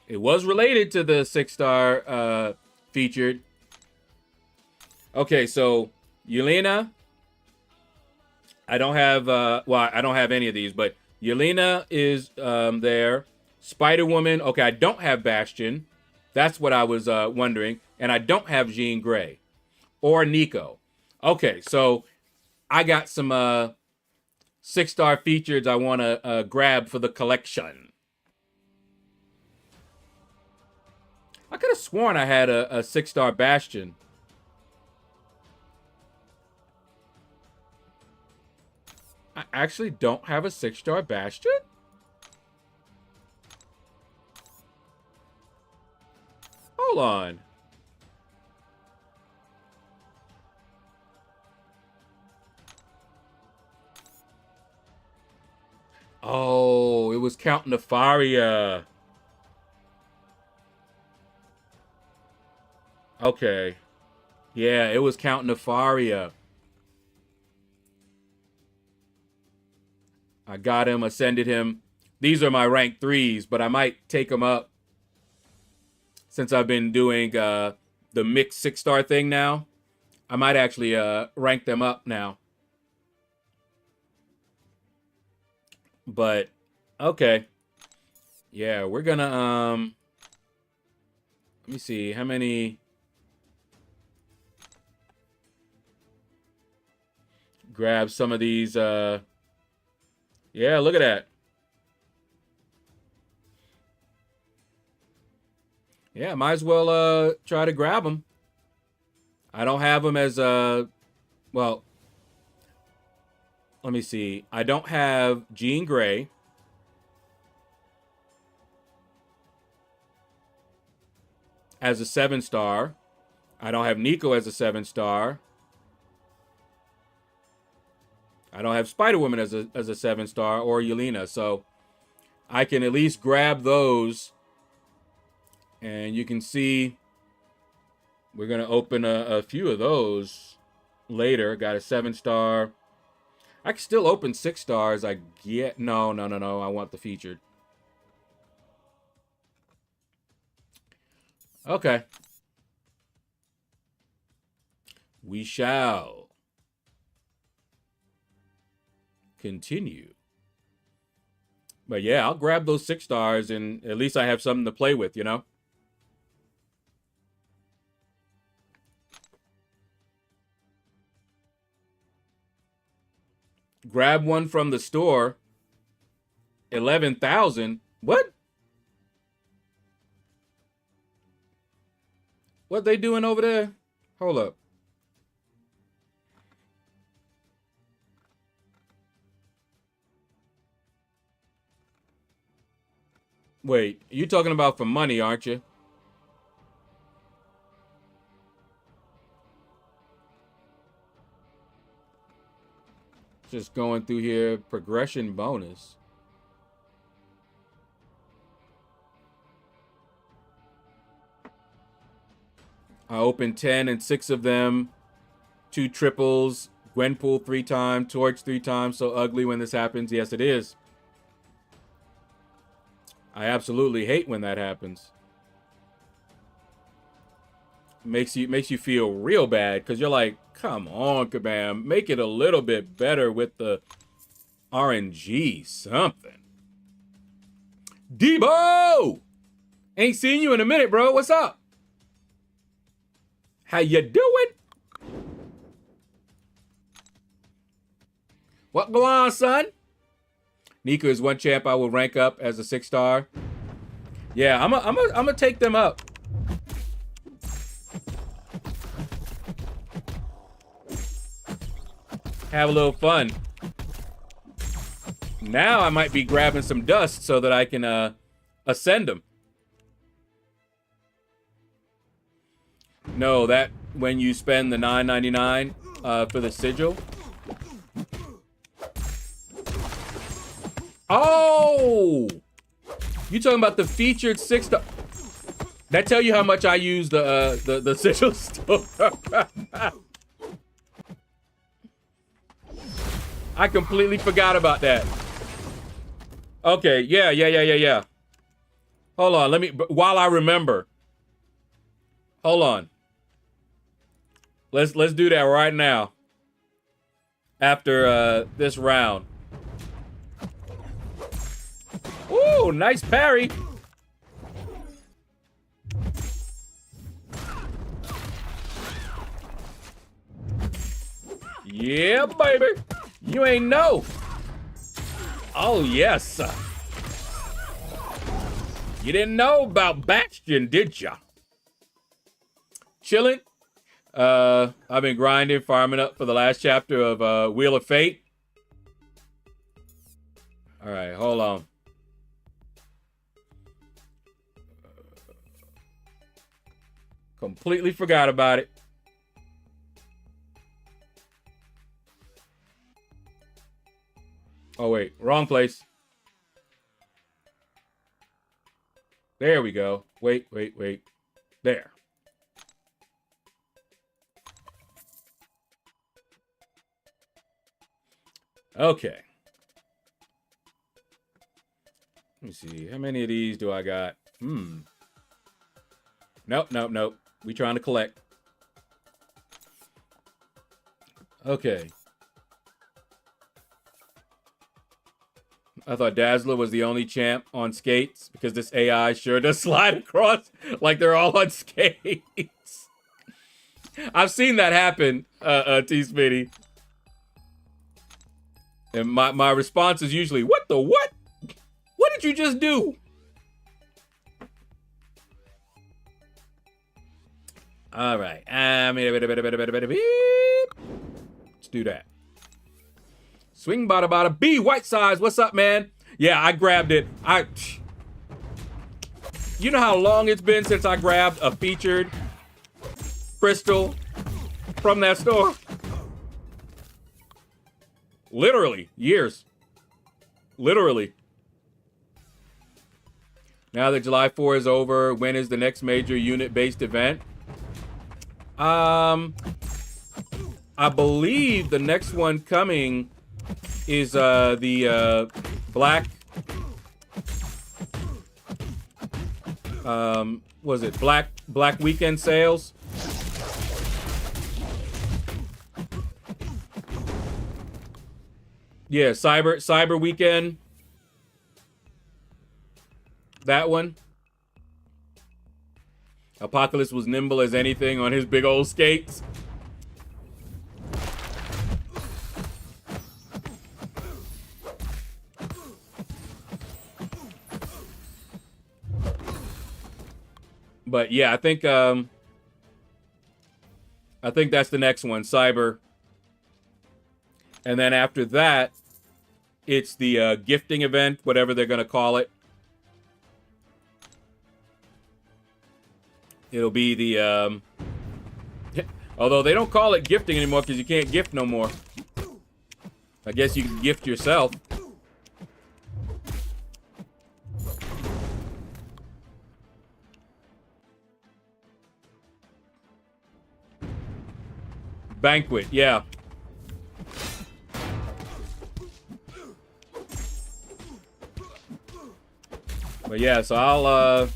[SPEAKER 2] It was related to the 6-star featured. Okay, so Yelena. I don't have, well, I don't have any of these, but Yelena is there. Spider-Woman. Okay, I don't have Bastion. That's what I was wondering. And I don't have Jean Grey. Or Nico. Okay, so I got some 6-star features I want to grab for the collection. I could have sworn I had a 6-star Bastion. I actually don't have a 6-star Bastion? Hold on. Oh, it was counting the Faria. Okay. Yeah, it was counting the Faria. I got him, ascended him. These are my rank 3s, but I might take them up since I've been doing the mixed 6-star thing now. I might actually rank them up now. But, okay. Yeah, we're gonna, let me see, how many... Grab some of these, yeah, look at that. Yeah, might as well try to grab them. I don't have them as a, well, let me see. I don't have Jean Grey. As a 7-star. I don't have Nico as a 7-star. I don't have Spider-Woman as a 7-star or Yelena. So I can at least grab those. And you can see we're going to open a few of those later. Got a 7-star. I can still open 6 stars. I get, no. I want the featured. Okay. We shall continue. But yeah, I'll grab those 6 stars and at least I have something to play with, you know? Grab one from the store. 11,000. What? What they doing over there? Hold up. Wait, you talking about for money, aren't you? Just going through here, progression bonus. I opened 10 and 6 of them. 2 triples. Gwenpool 3 times. Torch 3 times. So ugly when this happens. Yes, it is. I absolutely hate when that happens. Makes you feel real bad because you're like, come on, Kabam. Make it a little bit better with the RNG something. Debo! Ain't seen you in a minute, bro. What's up? How you doing? What go on, son? Nika is one champ I will rank up as a 6-star. Yeah, I'm gonna take them up. Have a little fun. Now I might be grabbing some dust so that I can ascend them. No, that when you spend the $9.99 for the sigil. Oh! You talking about the featured 6-star? That tell you how much I use the sigil store. I completely forgot about that. Okay, yeah. Hold on, let me, while I remember. Hold on. Let's do that right now. After this round. Ooh, nice parry. Yeah, baby. You ain't know. Oh, yes. You didn't know about Bastion, did ya? Chilling. I've been grinding, farming up for the last chapter of Wheel of Fate. All right, hold on. Completely forgot about it. Oh, wait. Wrong place. There we go. Wait. There. Okay. Let me see. How many of these do I got? Nope. We trying to collect. Okay. I thought Dazzler was the only champ on skates because this AI sure does slide across like they're all on skates. I've seen that happen, T-Smitty. And my response is usually, what the what? What did you just do? All right. Let's do that. Swing bada bada. B, white size. What's up, man? Yeah, I grabbed it. You know how long it's been since I grabbed a featured crystal from that store? Literally, years. Literally. Now that July 4 is over, when is the next major unit-based event? I believe the next one coming is the Black... was it Black Weekend sales? Yeah, Cyber Weekend. That one. Apocalypse was nimble as anything on his big old skates. But yeah, I think that's the next one, Cyber. And then after that, it's the gifting event, whatever they're going to call it. It'll be the... although they don't call it gifting anymore because you can't gift no more. I guess you can gift yourself. Banquet, yeah. But yeah, so I'll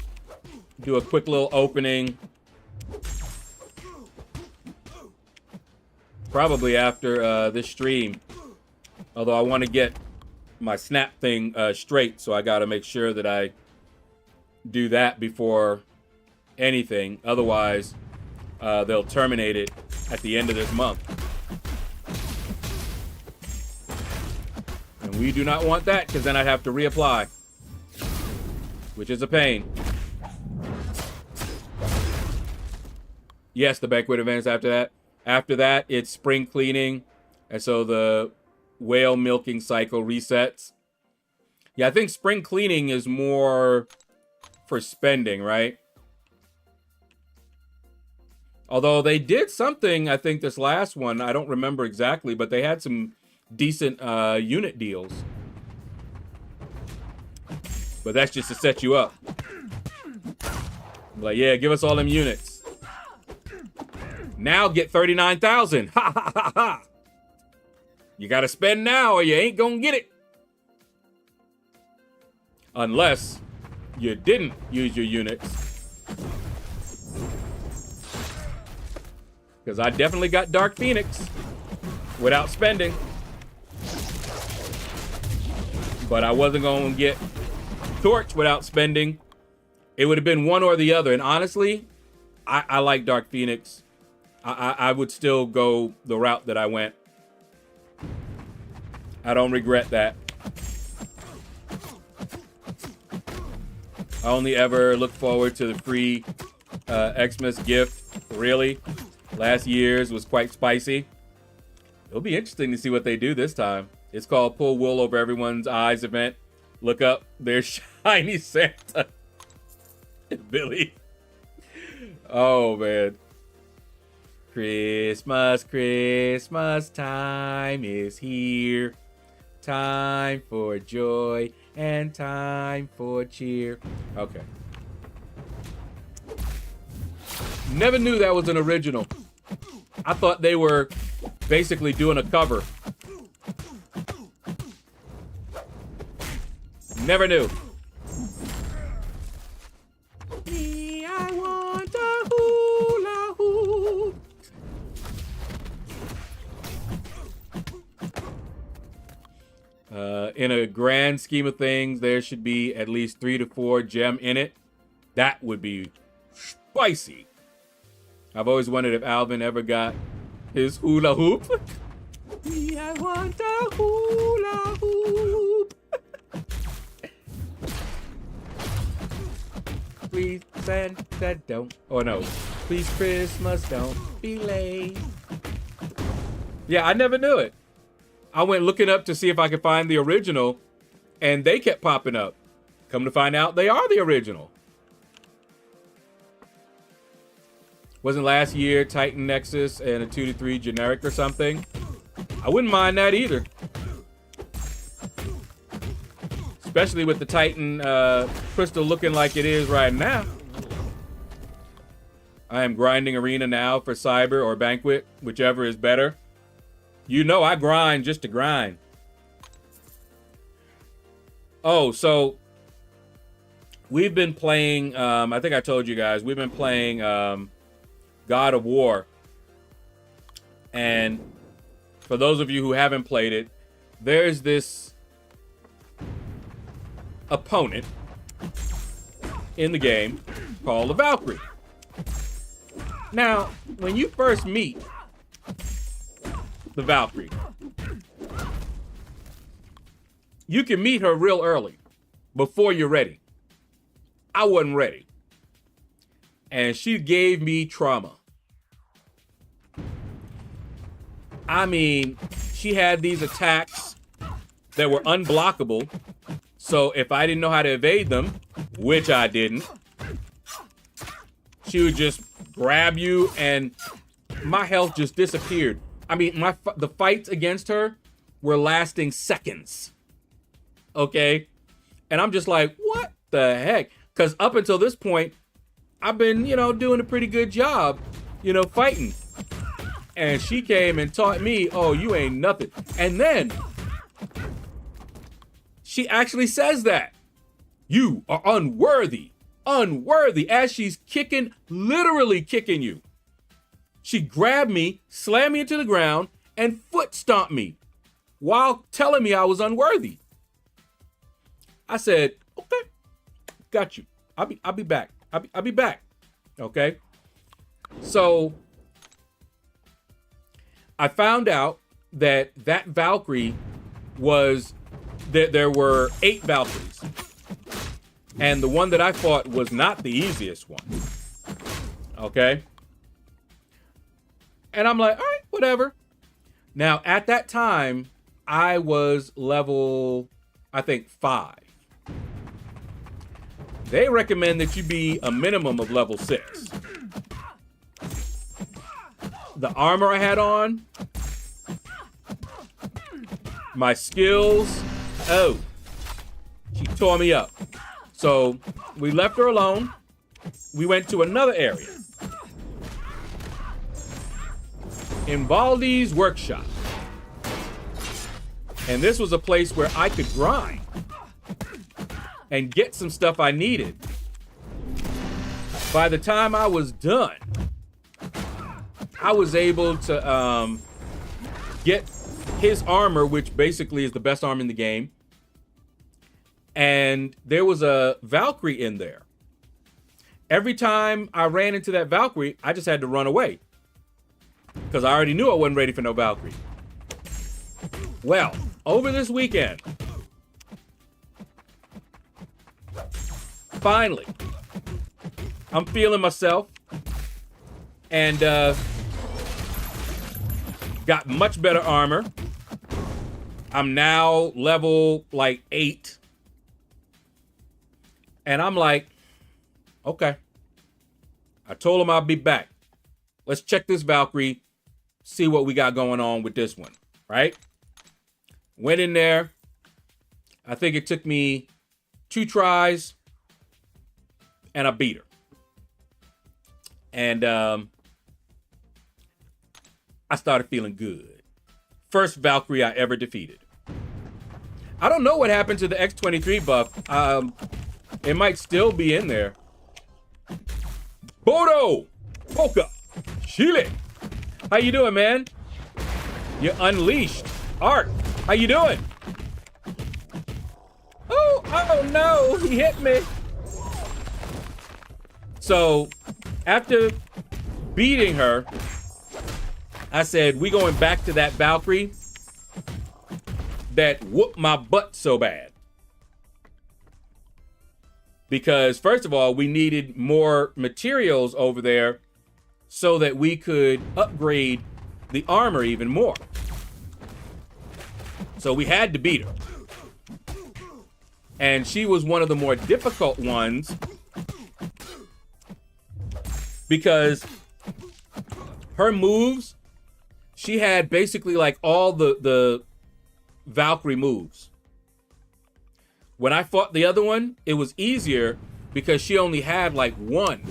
[SPEAKER 2] do a quick little opening. Probably after this stream. Although I want to get my snap thing straight, so I got to make sure that I do that before anything. Otherwise, they'll terminate it at the end of this month. And we do not want that, because then I'd have to reapply, which is a pain. Yes, the banquet events after that. After that, it's spring cleaning. And so the whale milking cycle resets. Yeah, I think spring cleaning is more for spending, right? Although they did something, I think this last one, I don't remember exactly, but they had some decent unit deals. But that's just to set you up. Like, yeah, give us all them units. Now get 39,000. Ha ha ha ha. You gotta spend now or you ain't gonna get it. Unless you didn't use your units. Because I definitely got Dark Phoenix without spending. But I wasn't going to get Torch without spending. It would have been one or the other. And honestly, I like Dark Phoenix. I would still go the route that I went. I don't regret that. I only ever look forward to the free Xmas gift. Really? Last year's was quite spicy. It'll be interesting to see what they do this time. It's called Pull Wool Over Everyone's Eyes event. Look up their shiny Santa. Billy. Oh, man. Christmas, Christmas time is here. Time for joy and time for cheer. Okay. Never knew that was an original. I thought they were basically doing a cover. Never knew. Me, I want a hula hoop. In a grand scheme of things, there should be at least 3 to 4 gem in it. That would be spicy. I've always wondered if Alvin ever got his hula hoop. Me, I want a hula hoop. Please send that don't. Oh no. Please, Christmas, don't be late. Yeah, I never knew it. I went looking up to see if I could find the original, and they kept popping up. Come to find out, they are the original. Wasn't last year Titan Nexus and a 2-3 generic or something? I wouldn't mind that either. Especially with the Titan crystal looking like it is right now. I am grinding Arena now for Cyber or Banquet, whichever is better. You know I grind just to grind. Oh, so we've been playing, I think I told you guys, we've been playing God of War. And for those of you who haven't played it, there's this opponent in the game called the Valkyrie. Now, when you first meet the Valkyrie, you can meet her real early before you're ready. I wasn't ready. And she gave me trauma. I mean, she had these attacks that were unblockable. So if I didn't know how to evade them, which I didn't, she would just grab you and my health just disappeared. I mean, the fights against her were lasting seconds. Okay? And I'm just like, what the heck? Because up until this point, I've been, doing a pretty good job, fighting. And she came and taught me, oh, you ain't nothing. And then she actually says that. You are unworthy. Unworthy. As she's kicking, literally kicking you. She grabbed me, slammed me into the ground, and foot stomped me while telling me I was unworthy. I said, okay, got you. I'll be back. I'll be back. Okay. So I found out that Valkyrie was that there were 8 Valkyries. And the one that I fought was not the easiest one. Okay. And I'm like, all right, whatever. Now, at that time, I was level, I think, 5. They recommend that you be a minimum of level 6. The armor I had on, my skills, oh, she tore me up. So we left her alone. We went to another area. In Baldi's workshop. And this was a place where I could grind and get some stuff I needed. By the time I was done, I was able to get his armor, which basically is the best armor in the game. And there was a Valkyrie in there. Every time I ran into that Valkyrie, I just had to run away. Because I already knew I wasn't ready for no Valkyrie. Well, over this weekend, finally, I'm feeling myself. And got much better armor. I'm now level like 8. And I'm like, okay. I told him I'll be back. Let's check this Valkyrie, see what we got going on with this one, right? Went in there. I think it took me 2 tries, and I beat her. And I started feeling good. First Valkyrie I ever defeated. I don't know what happened to the X23 buff. It might still be in there. Bodo! Polka! Chile! How you doing, man? You're unleashed. Art, how you doing? Oh no, he hit me. So, after beating her, I said, we going back to that Valkyrie that whooped my butt so bad. Because first of all, we needed more materials over there so that we could upgrade the armor even more. So we had to beat her. And she was one of the more difficult ones because her moves, she had basically like all the Valkyrie moves. When I fought the other one, it was easier because she only had like one.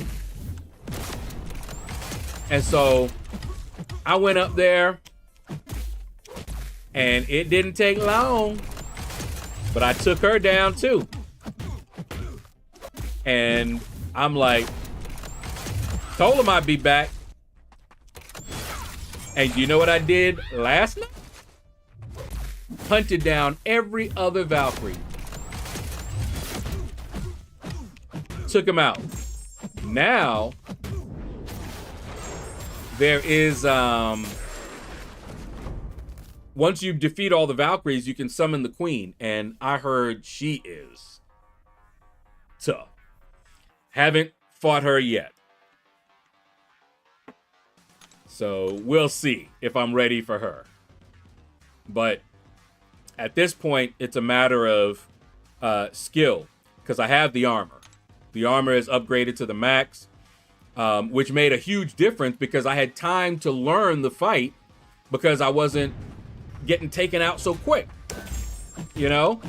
[SPEAKER 2] And so I went up there and it didn't take long, but I took her down too. And I'm like, told him I'd be back. And you know what I did last night? Hunted down every other Valkyrie. Took him out. Now, there is, once you defeat all the Valkyries, you can summon the Queen. And I heard she is tough. Haven't fought her yet. So we'll see if I'm ready for her. But at this point, it's a matter of skill, because I have the armor. The armor is upgraded to the max, which made a huge difference because I had time to learn the fight because I wasn't getting taken out so quick. You know?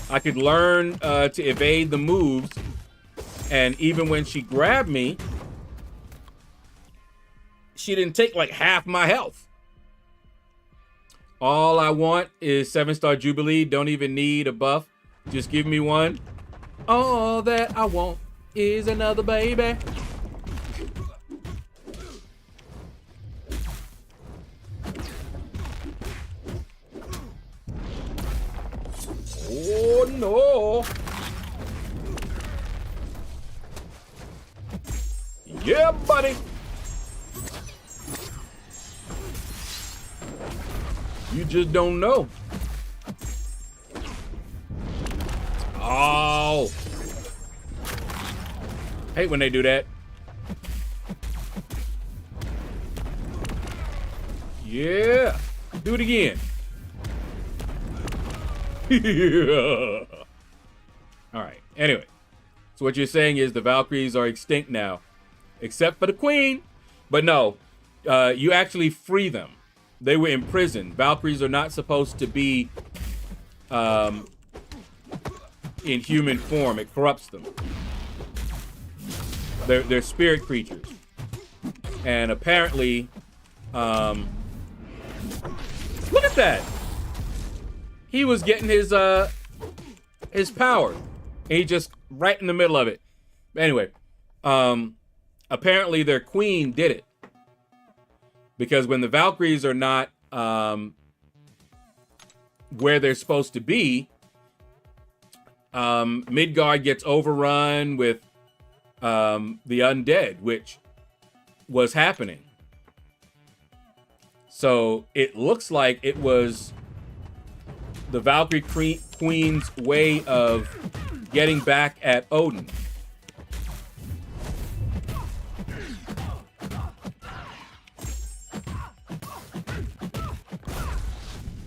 [SPEAKER 2] I could learn to evade the moves, and even when she grabbed me, she didn't take like half my health. All I want is 7-star Jubilee. Don't even need a buff. Just give me one. All that I want is another baby. Oh no. Yeah, buddy. You just don't know. Oh. Hate when they do that. Yeah. Do it again. Yeah. All right. Anyway. So what you're saying is the Valkyries are extinct now. Except for the Queen. But no. You actually free them. They were imprisoned. Valkyries are not supposed to be in human form. It corrupts them. They're spirit creatures. And apparently, look at that. He was getting his power. And he just right in the middle of it. Anyway, apparently their queen did it. Because when the Valkyries are not where they're supposed to be, Midgard gets overrun with the undead, which was happening. So it looks like it was the Valkyrie Queen's way of getting back at Odin.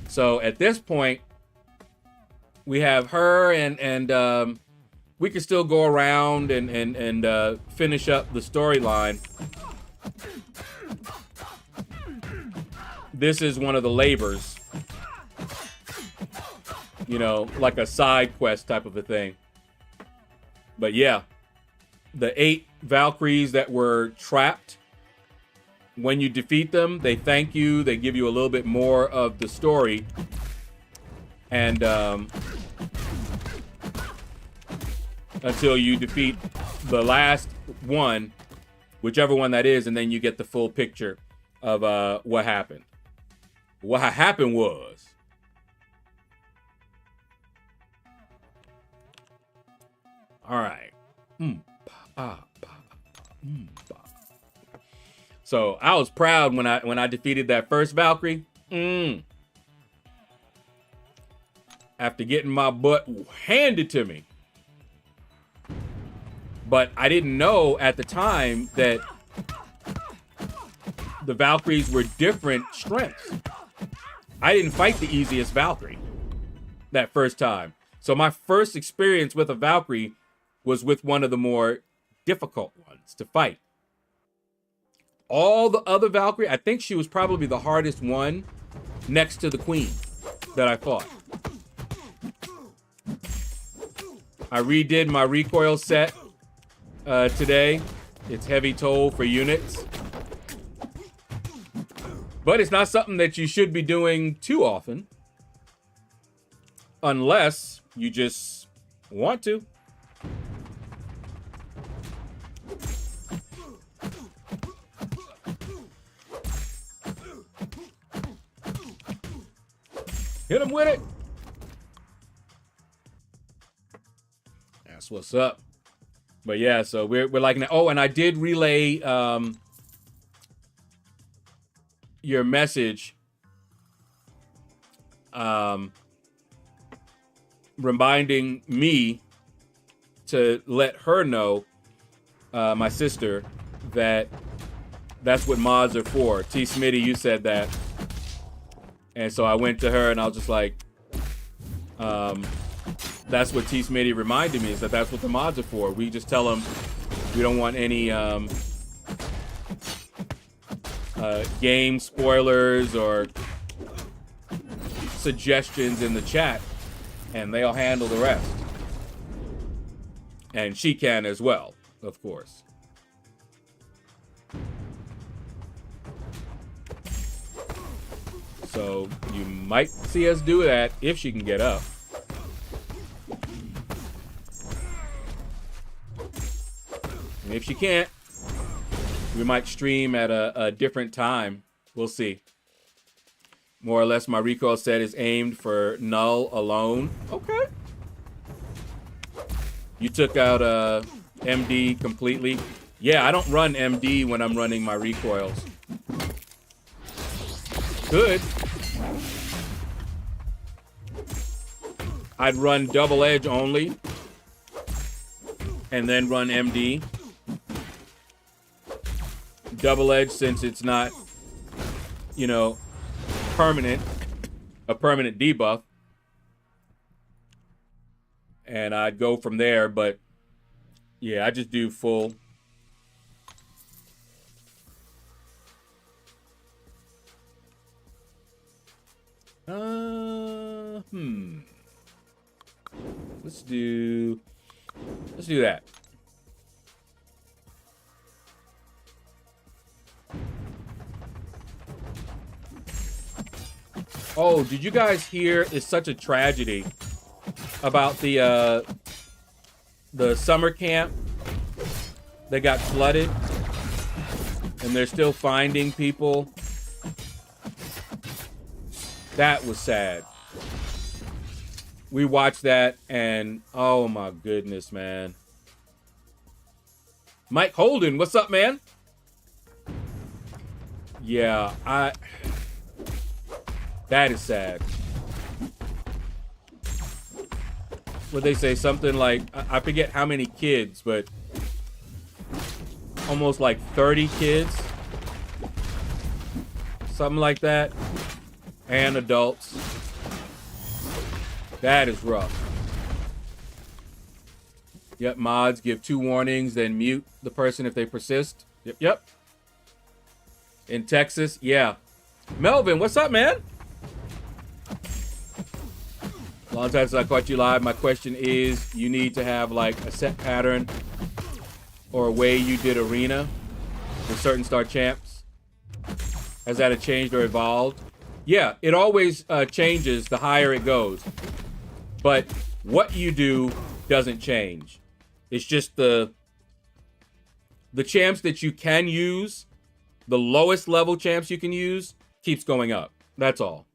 [SPEAKER 2] So at this point, we have her, and we can still go around and finish up the storyline. This is one of the labors, you know, like a side quest type of a thing. But yeah, the 8 Valkyries that were trapped, when you defeat them, they thank you. They give you a little bit more of the story. And until you defeat the last one, whichever one that is, and then you get the full picture of what happened. What happened was, all right. So I was proud when I defeated that first Valkyrie. After getting my butt handed to me. But I didn't know at the time that the Valkyries were different strengths. I didn't fight the easiest Valkyrie that first time. So my first experience with a Valkyrie was with one of the more difficult ones to fight. All the other Valkyrie, I think she was probably the hardest one next to the Queen that I fought. I redid my recoil set today. It's heavy toll for units. But it's not something that you should be doing too often. Unless you just want to. Hit him with it. That's what's up. But yeah, so we're liking it. Oh, and I did relay your message reminding me to let her know, my sister, that that's what mods are for. T. Smitty, you said that. And so I went to her and I was just like, that's what T. Smitty reminded me, is that that's what the mods are for. We just tell them we don't want any game spoilers or suggestions in the chat, and they'll handle the rest. And she can as well, of course. So you might see us do that if she can get up. And if she can't, we might stream at a different time. We'll see. More or less, my recoil set is aimed for null alone. Okay. You took out MD completely. Yeah, I don't run MD when I'm running my recoils. Good. I'd run double edge only and then run MD. Double edge, since it's not, you know, permanent, a permanent debuff. And I'd go from there, but yeah, I just do full. Let's do that. Oh, did you guys hear? It's such a tragedy about the summer camp that got flooded, and they're still finding people. That was sad. We watched that, and oh my goodness, man. Mike Holden, what's up, man? Yeah, that is sad. What they say, something like, I forget how many kids, but almost like 30 kids. Something like that. And adults. That is rough. Yep, mods give 2 warnings, then mute the person if they persist. Yep. In Texas, yeah. Melvin, what's up, man? Long time since I caught you live. My question is, you need to have like a set pattern or a way you did arena with certain star champs. Has that changed or evolved? Yeah, it always changes the higher it goes. But what you do doesn't change. It's just the champs that you can use, the lowest level champs you can use, keeps going up. That's all.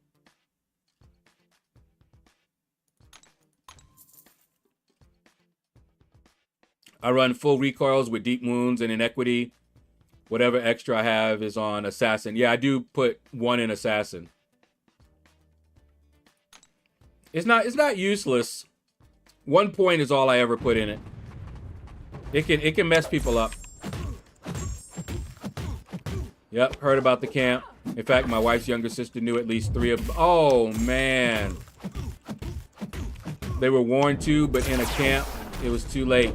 [SPEAKER 2] I run full recoils with deep wounds and inequity. Whatever extra I have is on assassin. Yeah, I do put 1 in assassin. It's not useless. 1 point is all I ever put in it. It can mess people up. Yep, heard about the camp. In fact, my wife's younger sister knew at least 3 of them. Oh, man. They were warned to, but in a camp, it was too late.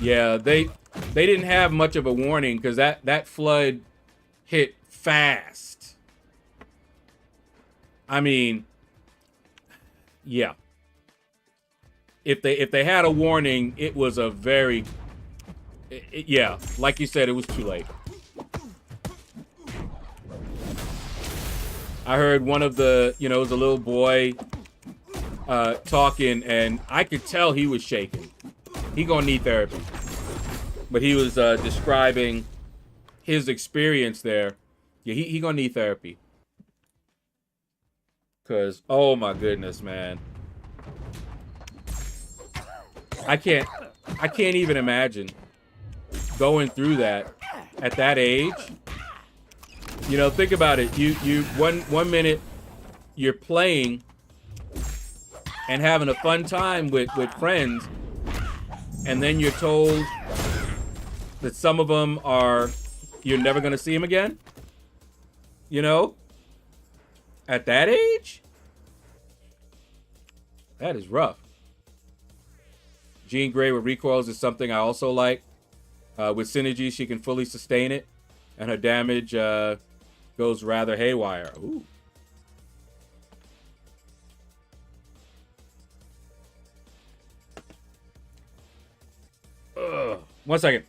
[SPEAKER 2] Yeah, they didn't have much of a warning because that flood hit fast. I mean, yeah. If they had a warning, it was a very, yeah, like you said, it was too late. I heard one of the, it was a little boy talking, and I could tell he was shaking. He gonna need therapy. But he was describing his experience there. Yeah, he gonna need therapy. Cause, oh my goodness, man. I can't even imagine going through that at that age. Think about it. You one minute you're playing and having a fun time with friends, and then you're told that some of them you're never gonna see them again. At that age, that is rough. Jean Grey with recoils is something I also like. With synergy, she can fully sustain it, and her damage goes rather haywire. Ooh. Ugh. 1 second.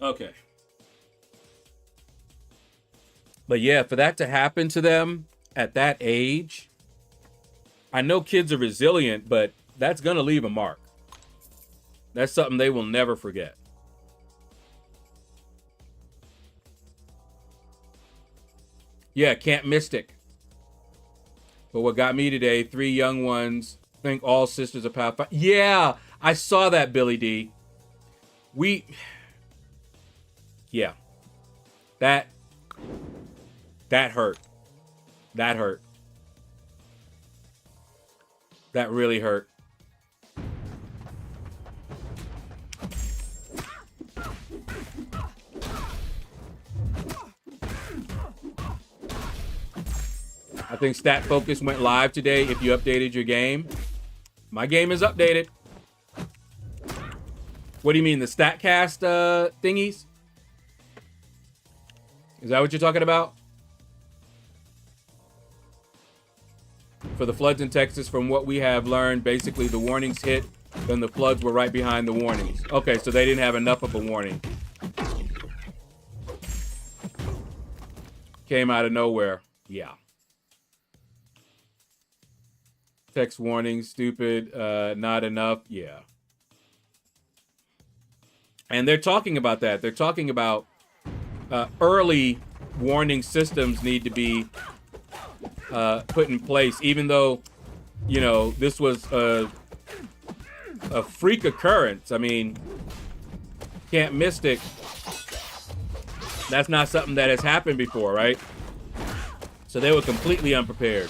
[SPEAKER 2] Okay. But yeah, for that to happen to them at that age, I know kids are resilient, but that's going to leave a mark. That's something they will never forget. Yeah, Camp Mystic. But what got me today, 3 young ones think all sisters are powerful. Yeah, I saw that, Billy D. Yeah. That hurt. That hurt. That really hurt. I think Stat Focus went live today if you updated your game. My game is updated. What do you mean, the StatCast thingies? Is that what you're talking about? For the floods in Texas, from what we have learned, basically the warnings hit, then the floods were right behind the warnings. Okay, so they didn't have enough of a warning. Came out of nowhere. Yeah. Text warning, stupid, not enough. Yeah. And they're talking about that. They're talking about early warning systems need to be put in place, even though, this was a freak occurrence. I mean, Camp Mystic, that's not something that has happened before, right? So they were completely unprepared.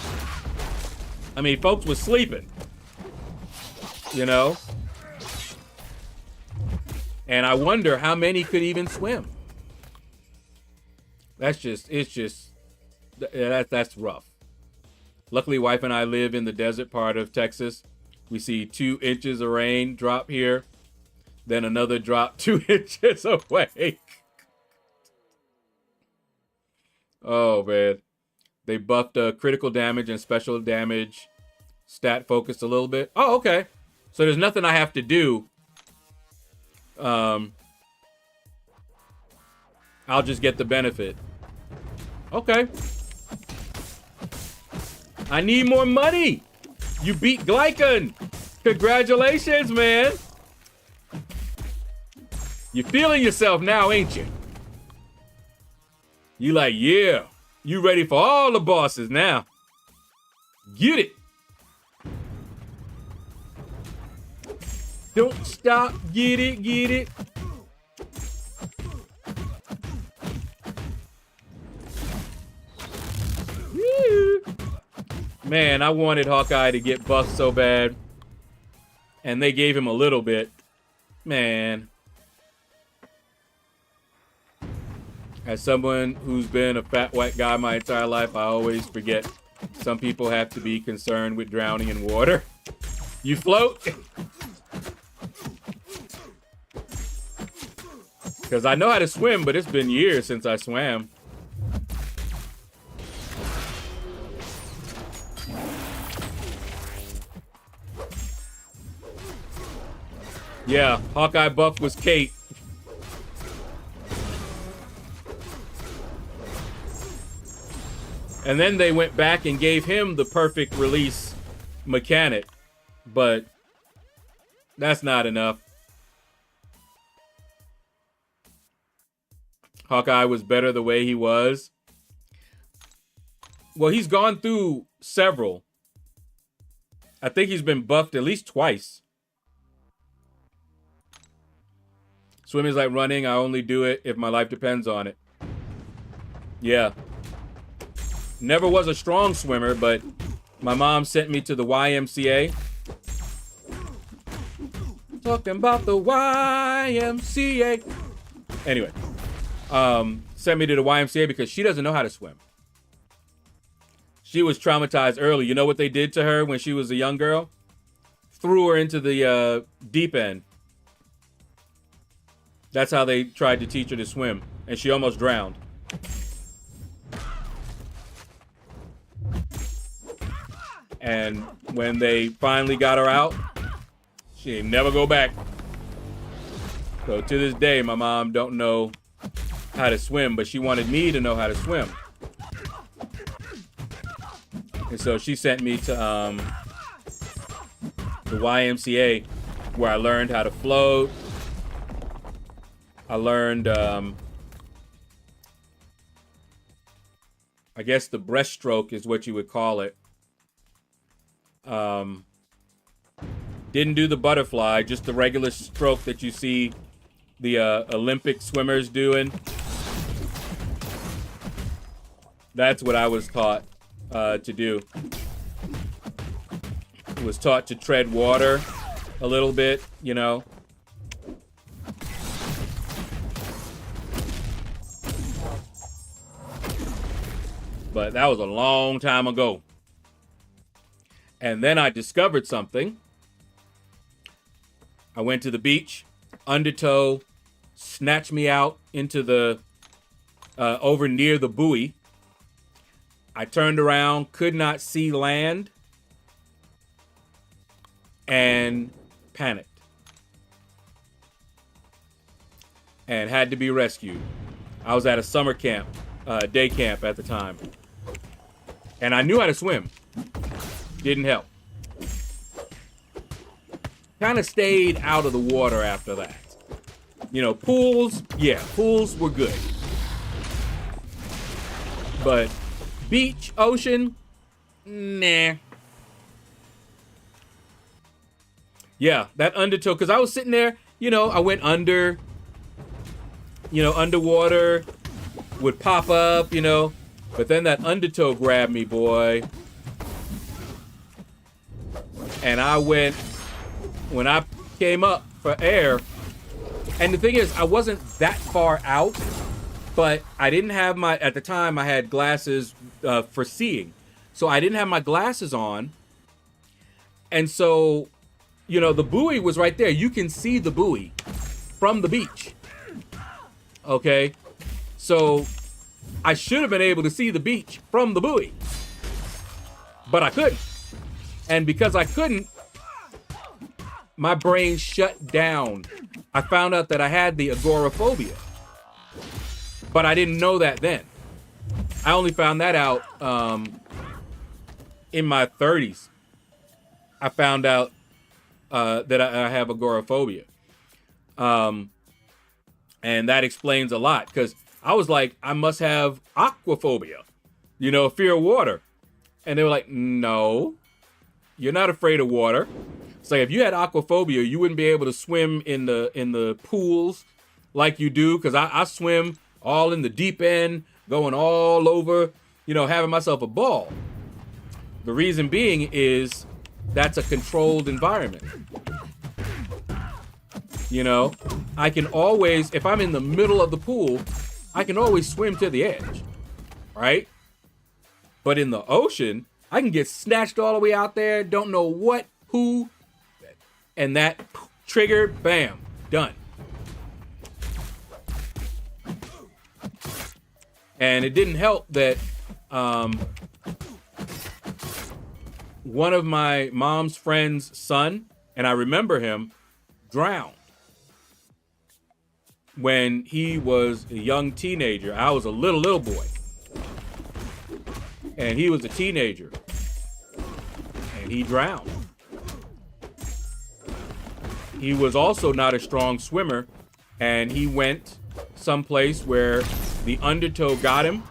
[SPEAKER 2] I mean, folks were sleeping, And I wonder how many could even swim. That's rough. Luckily, wife and I live in the desert part of Texas. We see 2 inches of rain drop here, then another drop 2 inches away. Oh, man. They buffed critical damage and special damage stat focused a little bit. Oh, okay. So there's nothing I have to do. I'll just get the benefit. Okay. I need more money. You beat Glycon. Congratulations, man. You're feeling yourself now, ain't you? You like, yeah. You ready for all the bosses now. Get it. Don't stop. Get it, get it. Woo. Man, I wanted Hawkeye to get buffed so bad. And they gave him a little bit. Man. As someone who's been a fat white guy my entire life, I always forget some people have to be concerned with drowning in water. You float? Because I know how to swim, but it's been years since I swam. Yeah, Hawkeye buff was Kate. And then they went back and gave him the perfect release mechanic. But that's not enough. Hawkeye was better the way he was. Well, he's gone through several. I think he's been buffed at least twice. Swimming's like running. I only do it if my life depends on it. Yeah. Never was a strong swimmer, but my mom sent me to the YMCA. Talking about the YMCA. Anyway, sent me to the YMCA because she doesn't know how to swim. She was traumatized early. You know what they did to her when she was a young girl? Threw her into the deep end. That's how they tried to teach her to swim. And she almost drowned. And when they finally got her out, she ain't never go back. So to this day, my mom don't know how to swim, but she wanted me to know how to swim. And so she sent me to the YMCA, where I learned how to float. I learned, I guess the breaststroke is what you would call it. Didn't do the butterfly, just the regular stroke that you see the Olympic swimmers doing. That's what I was taught to do. Was taught to tread water a little bit, you know. But that was a long time ago. And then I discovered something. I went to the beach, undertow, snatched me out into the, over near the buoy. I turned around, could not see land, and panicked. And had to be rescued. I was at a summer camp, day camp at the time. And I knew how to swim. Didn't help. Kind of stayed out of the water after that. You know, pools, yeah, pools were good. But beach, ocean, nah. Yeah, that undertow, because I was sitting there, you know, I went under, you know, underwater, would pop up, you know, but then that undertow grabbed me, boy. And I went, when I came up for air, and the thing is, I wasn't that far out, but I didn't have my, at the time, I had glasses for seeing. So I didn't have my glasses on. And so, you know, the buoy was right there. You can see the buoy from the beach. Okay? So I should have been able to see the beach from the buoy. But I couldn't. And because I couldn't, my brain shut down. I found out that I had the agoraphobia. But I didn't know that then. I only found that out in my 30s. I found out that I have agoraphobia. And that explains a lot, because I was like, I must have aquaphobia, you know, fear of water. And they were like, no, you're not afraid of water. It's like, if you had aquaphobia, you wouldn't be able to swim in the pools like you do, because I swim all in the deep end, going all over, you know, having myself a ball. The reason being is that's a controlled environment. You know, I can always, if I'm in the middle of the pool, I can always swim to the edge, right? But in the ocean, I can get snatched all the way out there, don't know what, who, and that trigger, bam, done. And it didn't help that one of my mom's friend's son, and I remember him, drowned when he was a young teenager. I was a little boy, and he was a teenager, and he drowned. He was also not a strong swimmer, and he went someplace where the undertow got him,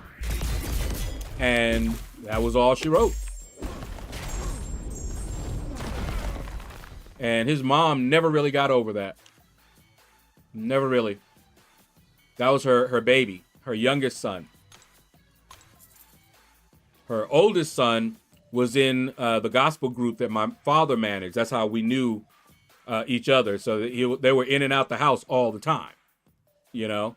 [SPEAKER 2] and that was all she wrote. And his mom never really got over that. Never really. That was her baby, her youngest son. Her oldest son was in the gospel group that my father managed. That's how we knew each other. So that they were in and out the house all the time, you know?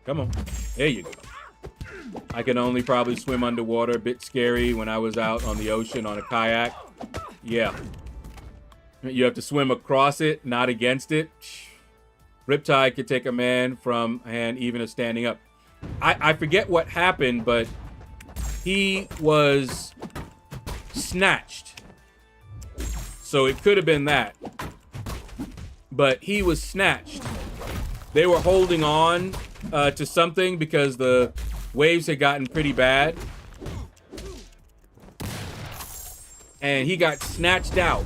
[SPEAKER 2] Come on. There you go. I can only probably swim underwater. A bit scary when I was out on the ocean on a kayak. Yeah. You have to swim across it, not against it. Riptide could take a man from a hand even of standing up. I forget what happened, but he was snatched. So it could have been that. But he was snatched. They were holding on to something because the waves had gotten pretty bad. And he got snatched out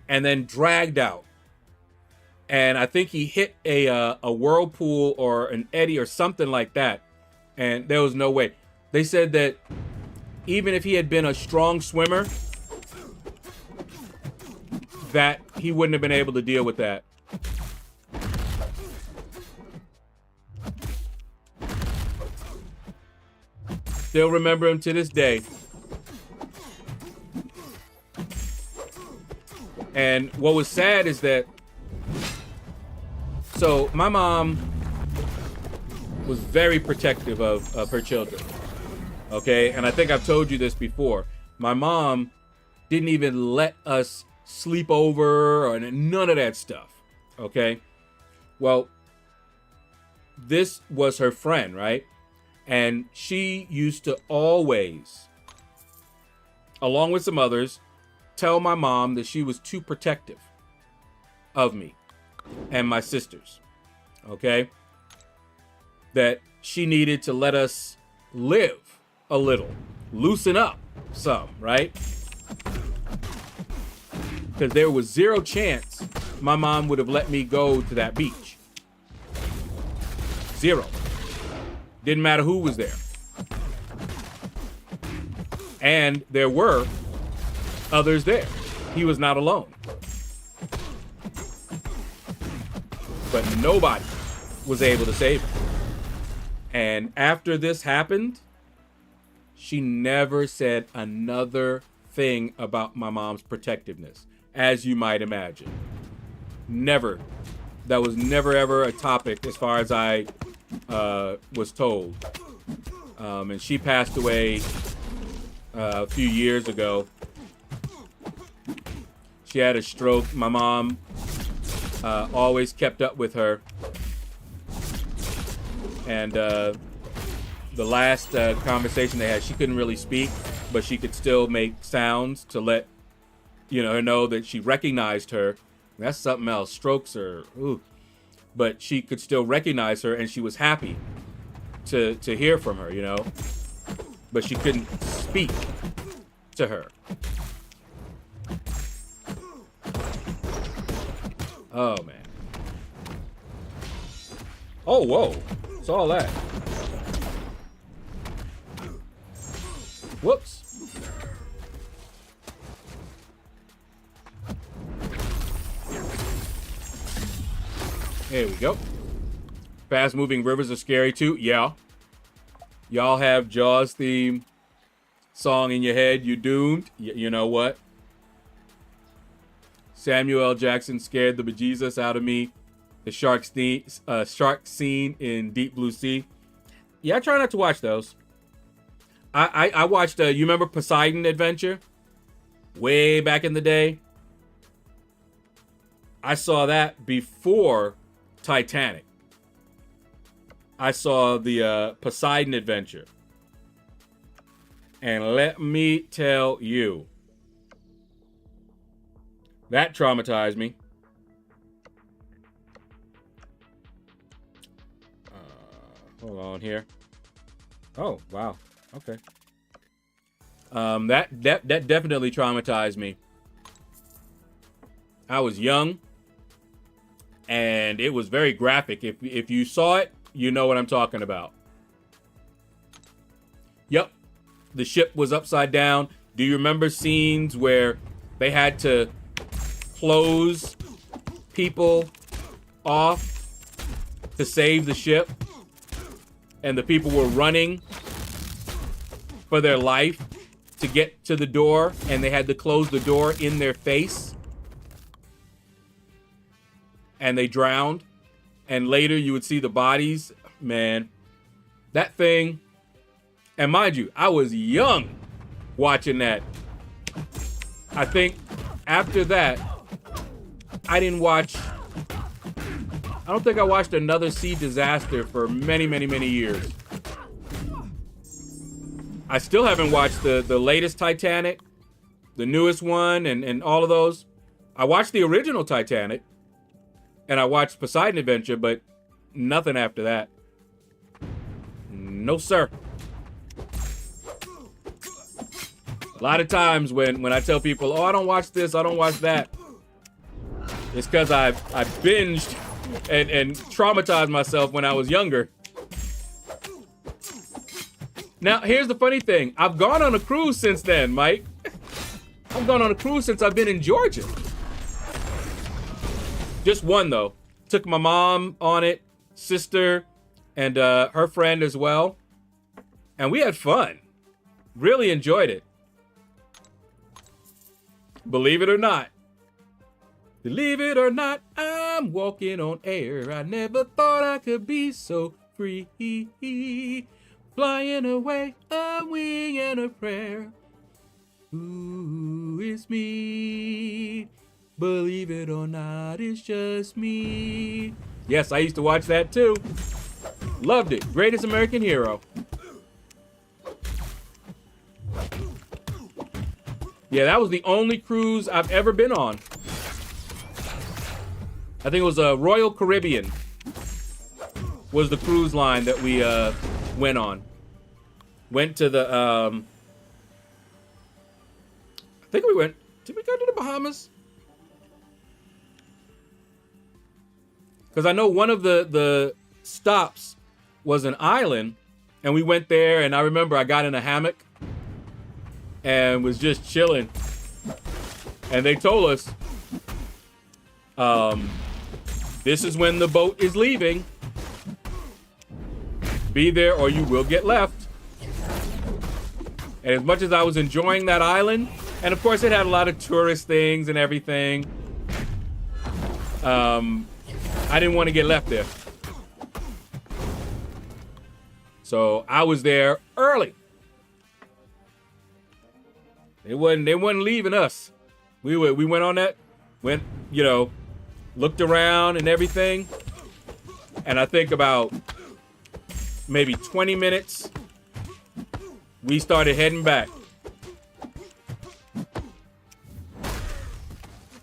[SPEAKER 2] and then dragged out. And I think he hit a whirlpool or an eddy or something like that. And there was no way. They said that even if he had been a strong swimmer, that he wouldn't have been able to deal with that. Still remember him to this day. And what was sad is that, so my mom was very protective of her children. Okay, and I think I've told you this before. My mom didn't even let us sleep over or none of that stuff. Okay, well, this was her friend, right? And she used to always, along with some others, tell my mom that she was too protective of me and my sisters, okay? That she needed to let us live a little, loosen up some, right? Because there was zero chance my mom would have let me go to that beach. Zero. Didn't matter who was there. And there were others there. He was not alone. But nobody was able to save him. And after this happened, she never said another thing about my mom's protectiveness, as you might imagine. Never. That was never ever a topic as far as I was told. And she passed away a few years ago. She had a stroke. My mom always kept up with her. And the last conversation they had, she couldn't really speak, but she could still make sounds to let know that she recognized her. That's something else. Strokes her. Ooh. But she could still recognize her, and she was happy to hear from her, But she couldn't speak to her. Oh, man. Oh, whoa. It's all that. Whoops. There we go. Fast-moving rivers are scary, too. Yeah. Y'all have Jaws theme song in your head. You doomed. You know what? Samuel L. Jackson scared the bejesus out of me. The shark scene in Deep Blue Sea. Yeah, I try not to watch those. I watched, you remember Poseidon Adventure? Way back in the day. I saw that before Titanic. I saw the Poseidon Adventure. And let me tell you, that traumatized me. Hold on here. Oh, wow. Okay. That definitely traumatized me. I was young, and it was very graphic. If you saw it, you know what I'm talking about. Yep. The ship was upside down. Do you remember scenes where they had to close people off to save the ship? And the people were running for their life to get to the door, and they had to close the door in their face. And they drowned. And later you would see the bodies. Man, that thing. And mind you, I was young watching that. I think after that, I don't think I watched another sea disaster for many, many, many years. I still haven't watched the latest Titanic, the newest one, and all of those. I watched the original Titanic, and I watched Poseidon Adventure, but nothing after that. No, sir. A lot of times when I tell people, oh, I don't watch this, I don't watch that, it's because I binged and traumatized myself when I was younger. Now, here's the funny thing. I've gone on a cruise since then, Mike. I've gone on a cruise since I've been in Georgia. Just one, though. Took my mom on it, sister, and her friend as well. And we had fun. Really enjoyed it. Believe it or not. Believe it or not, I'm walking on air. I never thought I could be so free. Flying away, a wing and a prayer. Ooh, it's me. Believe it or not, it's just me. Yes, I used to watch that too. Loved it. Greatest American Hero. Yeah, that was the only cruise I've ever been on. I think it was Royal Caribbean was the cruise line that we went on. Went to the, I think we went, did we go to the Bahamas? Because I know one of the stops was an island, and we went there, and I remember I got in a hammock and was just chilling. And they told us, this is when the boat is leaving. Be there or you will get left. And as much as I was enjoying that island, and of course it had a lot of tourist things and everything, I didn't want to get left there. So I was there early. They wasn't leaving us. We went on that, looked around and everything. And I think about maybe 20 minutes, we started heading back.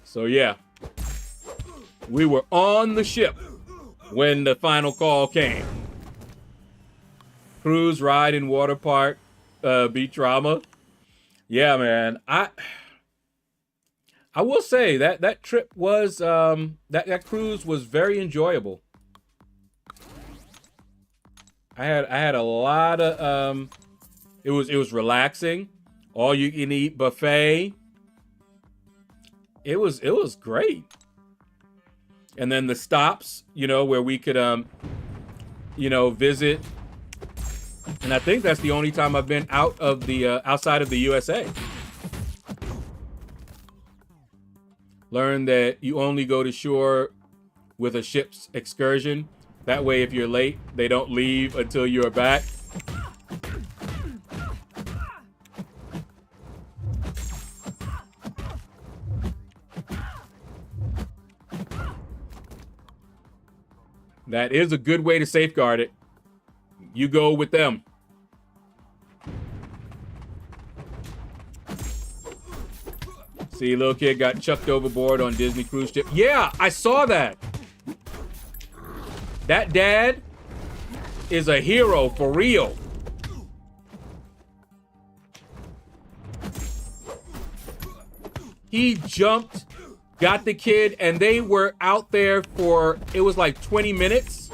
[SPEAKER 2] So yeah, we were on the ship when the final call came. Cruise, ride, and water park, beach drama. Yeah, man. I will say that trip was that cruise was very enjoyable. I had a lot of it was relaxing. All you can eat buffet. It was great. And then the stops, you know, where we could you know, visit. And I think that's the only time I've been out of the outside of the USA. Learned that you only go to shore with a ship's excursion. That way, if you're late, they don't leave until you're back. That is a good way to safeguard it. You go with them. See, little kid got chucked overboard on Disney cruise ship. Yeah, I saw that. That dad is a hero for real. He jumped, got the kid, and they were out there for, it was like 20 minutes.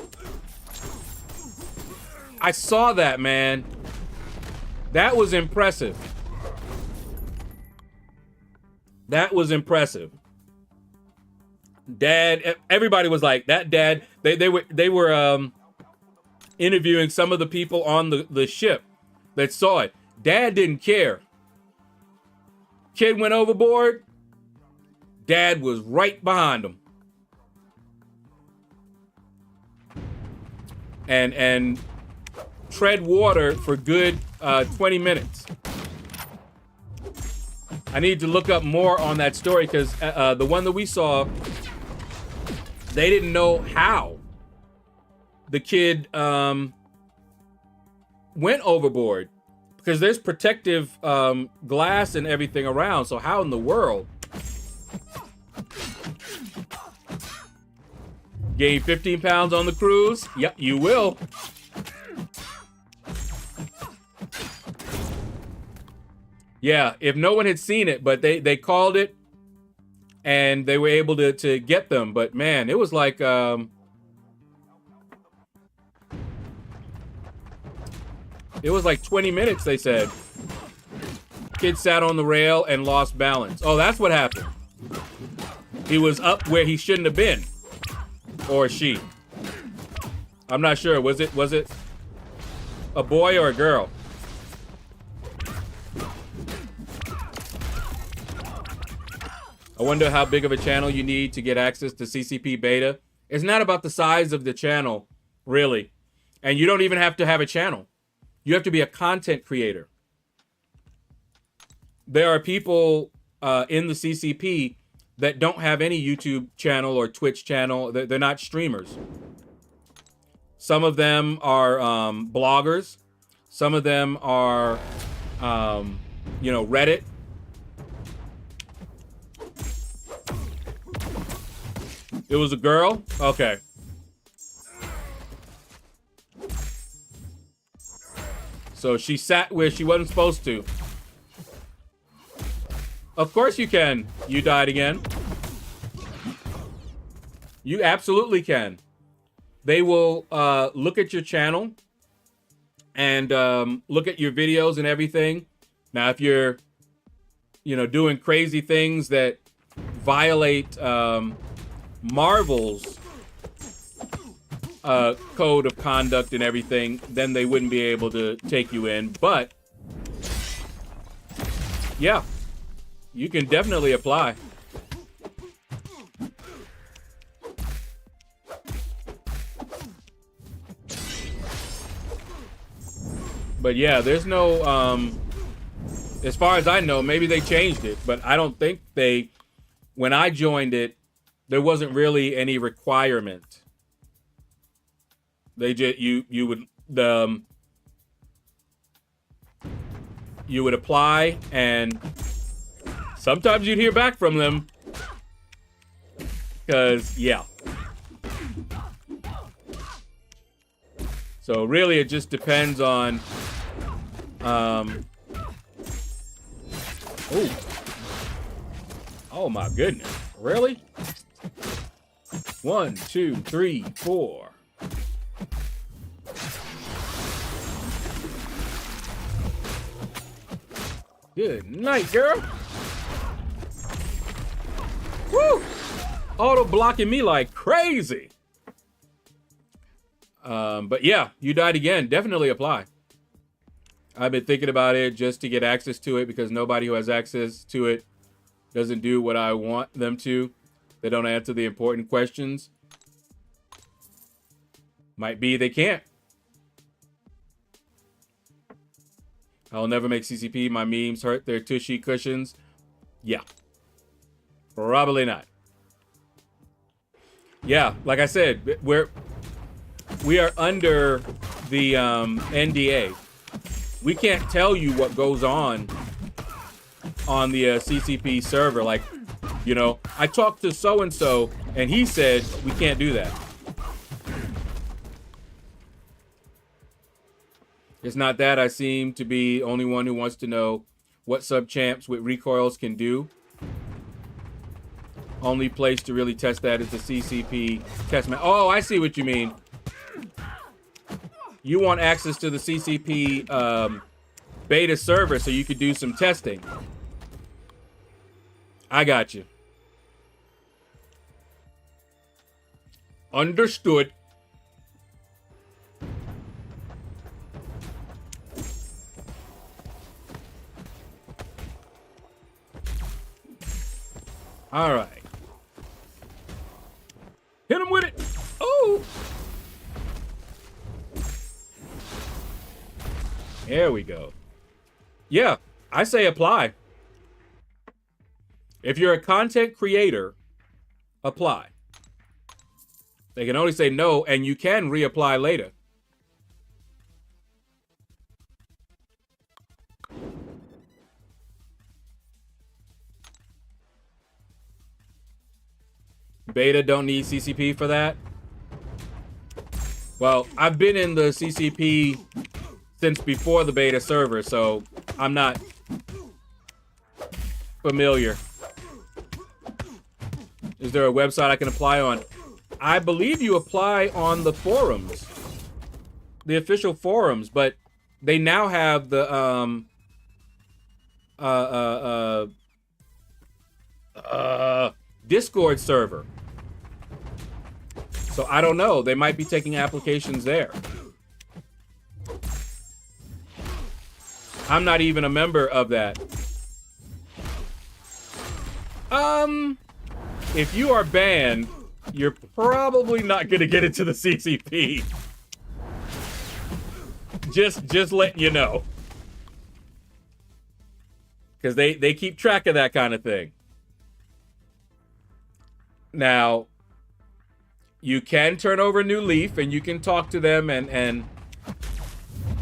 [SPEAKER 2] I saw that, man. That was impressive. That was impressive. Dad, everybody was like, that dad, they were interviewing some of the people on the ship that saw it. Dad didn't care. Kid went overboard. Dad was right behind him. And tread water for good 20 minutes. I need to look up more on that story because the one that we saw, they didn't know how the kid went overboard because there's protective glass and everything around. So how in the world? Gain 15 pounds on the cruise? Yep, you will. Yeah, if no one had seen it, but they called it and they were able to get them. But man, it was like it was like 20 minutes, they said. Kid sat on the rail and lost balance. Oh, that's what happened. He was up where he shouldn't have been. Or she. I'm not sure. Was it a boy or a girl? I wonder how big of a channel you need to get access to CCP beta. It's not about the size of the channel, really. And you don't even have to have a channel. You have to be a content creator. There are people in the CCP that don't have any YouTube channel or Twitch channel. They're not streamers. Some of them are bloggers. Some of them are, you know, Reddit. It was a girl? Okay. So she sat where she wasn't supposed to. Of course you can. You died again. You absolutely can. They will look at your channel and look at your videos and everything. Now, if you're, you know, doing crazy things that violate Marvel's code of conduct and everything, then they wouldn't be able to take you in. But yeah, you can definitely apply. But yeah, there's no, as far as I know, maybe they changed it, but I don't think they, when I joined it, there wasn't really any requirement. They just, you would apply, and sometimes you'd hear back from them. Because, yeah. So really, it just depends on, oh my goodness, really? 1, 2, 3, 4. Good night, girl. Woo! Auto blocking me like crazy. But yeah, you died again. Definitely apply. I've been thinking about it just to get access to it because nobody who has access to it doesn't do what I want them to. They don't answer the important questions. Might be they can't. I'll never make CCP. My memes hurt their tushy cushions. Yeah. Probably not. Yeah, like I said, we are under the NDA. We can't tell you what goes on the CCP server. Like, you know, I talked to so-and-so, and he said we can't do that. It's not that I seem to be the only one who wants to know what sub-champs with recoils can do. Only place to really test that is the CCP test match. Oh, I see what you mean. You want access to the CCP beta server so you could do some testing. I got you. Understood. All right. Hit him with it. Oh. There we go. Yeah, I say apply. If you're a content creator, apply. They can only say no, and you can reapply later. Beta don't need CCP for that. Well, I've been in the CCP since before the beta server, so I'm not familiar. Is there a website I can apply on? I believe you apply on the forums, the official forums, but they now have the Discord server. So I don't know. They might be taking applications there. I'm not even a member of that. If you are banned, you're probably not gonna get into the CCP. Just letting you know. Because they keep track of that kind of thing. Now, you can turn over a new leaf and you can talk to them and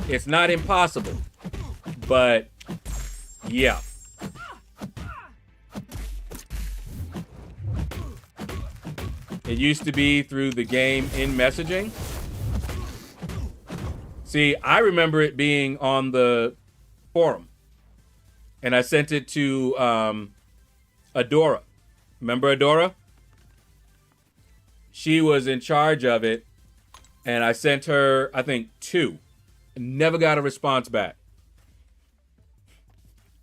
[SPEAKER 2] it's not impossible. But, yeah. It used to be through the game in messaging. See, I remember it being on the forum. And I sent it to Adora. Remember Adora? She was in charge of it. And I sent her, I think, 2. Never got a response back.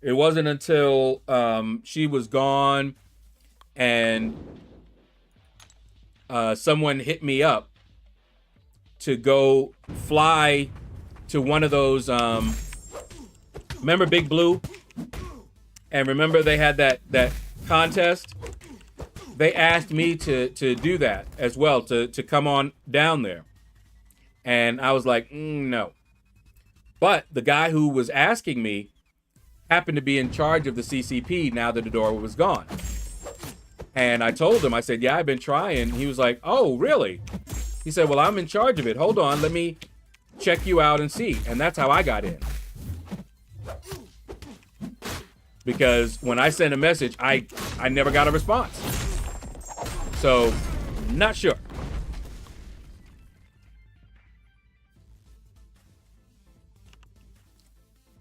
[SPEAKER 2] It wasn't until she was gone and someone hit me up to go fly to one of those, remember Big Blue? And remember they had that contest? They asked me to do that as well, to come on down there. And I was like, no. But the guy who was asking me happened to be in charge of the CCP now that Adora was gone. And I told him, I said, yeah, I've been trying. He was like, oh, really? He said, well, I'm in charge of it. Hold on, let me check you out and see. And that's how I got in. Because when I sent a message, I never got a response. So, not sure.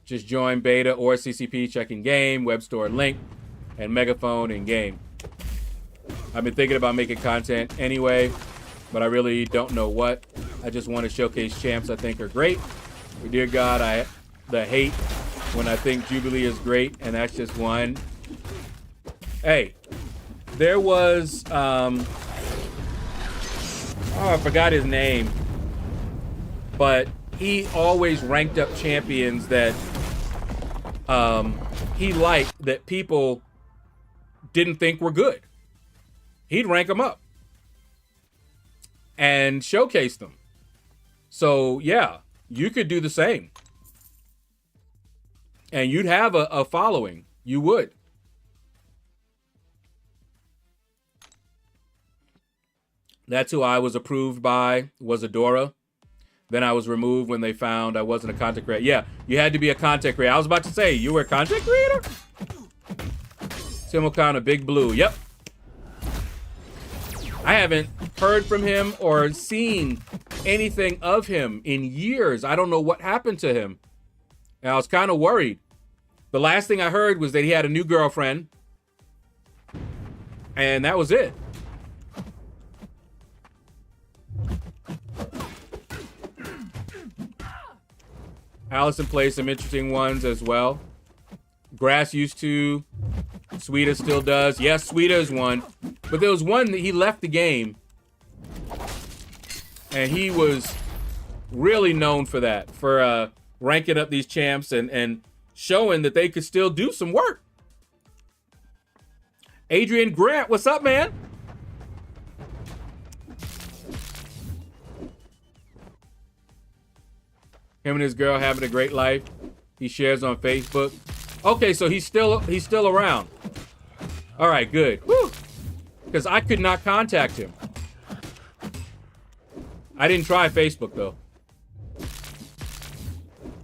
[SPEAKER 2] Just join beta or CCP, check in game, web store link, and megaphone in game. I've been thinking about making content anyway, but I really don't know what. I just want to showcase champs I think are great. But dear God, the hate when I think Jubilee is great, and that's just one. Hey, there was, oh, I forgot his name, but he always ranked up champions that he liked that people didn't think were good. He'd rank them up and showcase them. So yeah, you could do the same. And you'd have a following. You would. That's who I was approved by, was Adora. Then I was removed when they found I wasn't a content creator. Yeah, you had to be a content creator. I was about to say, you were a content creator? Simulcon, Big Blue. Yep. I haven't heard from him or seen anything of him in years. I don't know what happened to him. And I was kind of worried. The last thing I heard was that he had a new girlfriend. And that was it. Allison plays some interesting ones as well. Grass used to. Sweeta still does. Yes, Sweeta is one. But there was one that he left the game. And he was really known for that. For ranking up these champs and showing that they could still do some work. Adrian Grant, what's up, man? Him and his girl having a great life. He shares on Facebook. Okay, so he's still around. All right, good. Woo! Because I could not contact him. I didn't try Facebook though.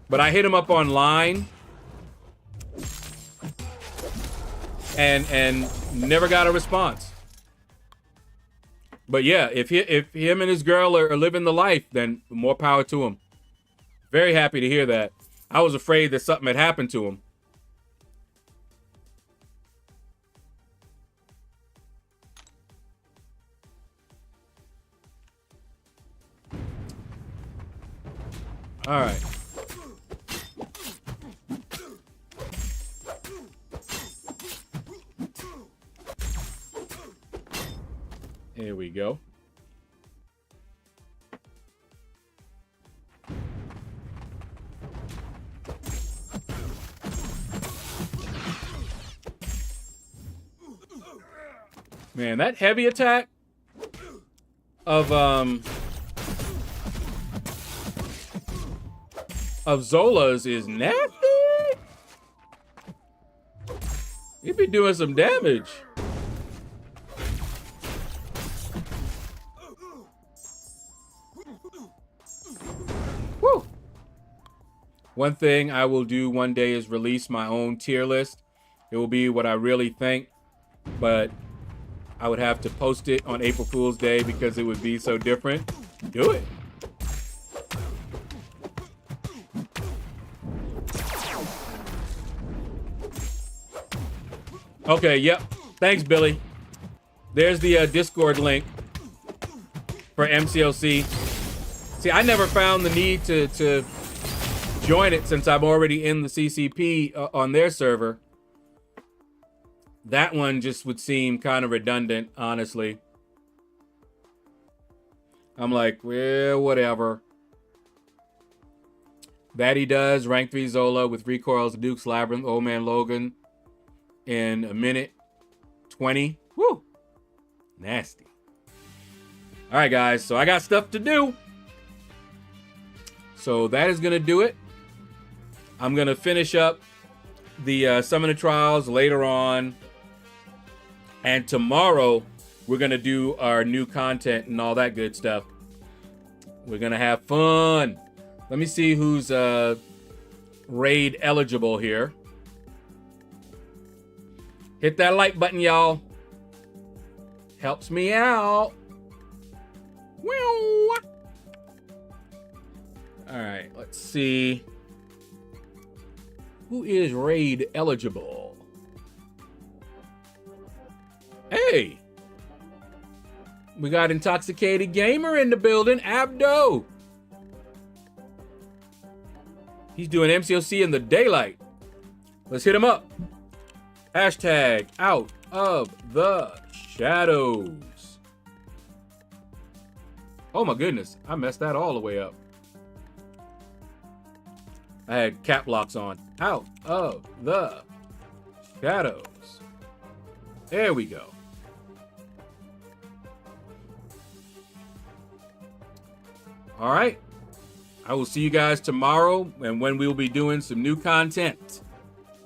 [SPEAKER 2] But I hit him up online and never got a response. But yeah, if him and his girl are living the life, then more power to him. Very happy to hear that. I was afraid that something had happened to him. All right. Here we go. Man, that heavy attack of Zola's is nasty. He'd be doing some damage. Woo. One thing I will do one day is release my own tier list. It will be what I really think, but I would have to post it on April Fool's Day because it would be so different. Do it. Okay, yep. Thanks, Billy. There's the Discord link for MCLC. See, I never found the need to join it since I'm already in the CCP on their server. That one just would seem kind of redundant, honestly. I'm like, well, whatever. That he does. Rank 3 Zola with recoils, Duke's Labyrinth, Old Man Logan in a minute 20. Woo! Nasty. All right, guys. So I got stuff to do. So that is going to do it. I'm going to finish up the Summoner Trials later on. And tomorrow, we're going to do our new content and all that good stuff. We're going to have fun. Let me see who's raid eligible here. Hit that like button, y'all. helps me out. All right, let's see. Who is raid eligible? Hey, we got Intoxicated Gamer in the building, Abdo. He's doing MCOC in the daylight. Let's hit him up. Hashtag out of the shadows. Oh my goodness, I messed that all the way up. I had cap locks on. Out of the shadows. There we go. All right. I will see you guys tomorrow and when we will be doing some new content.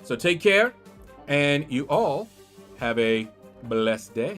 [SPEAKER 2] So take care, and you all have a blessed day.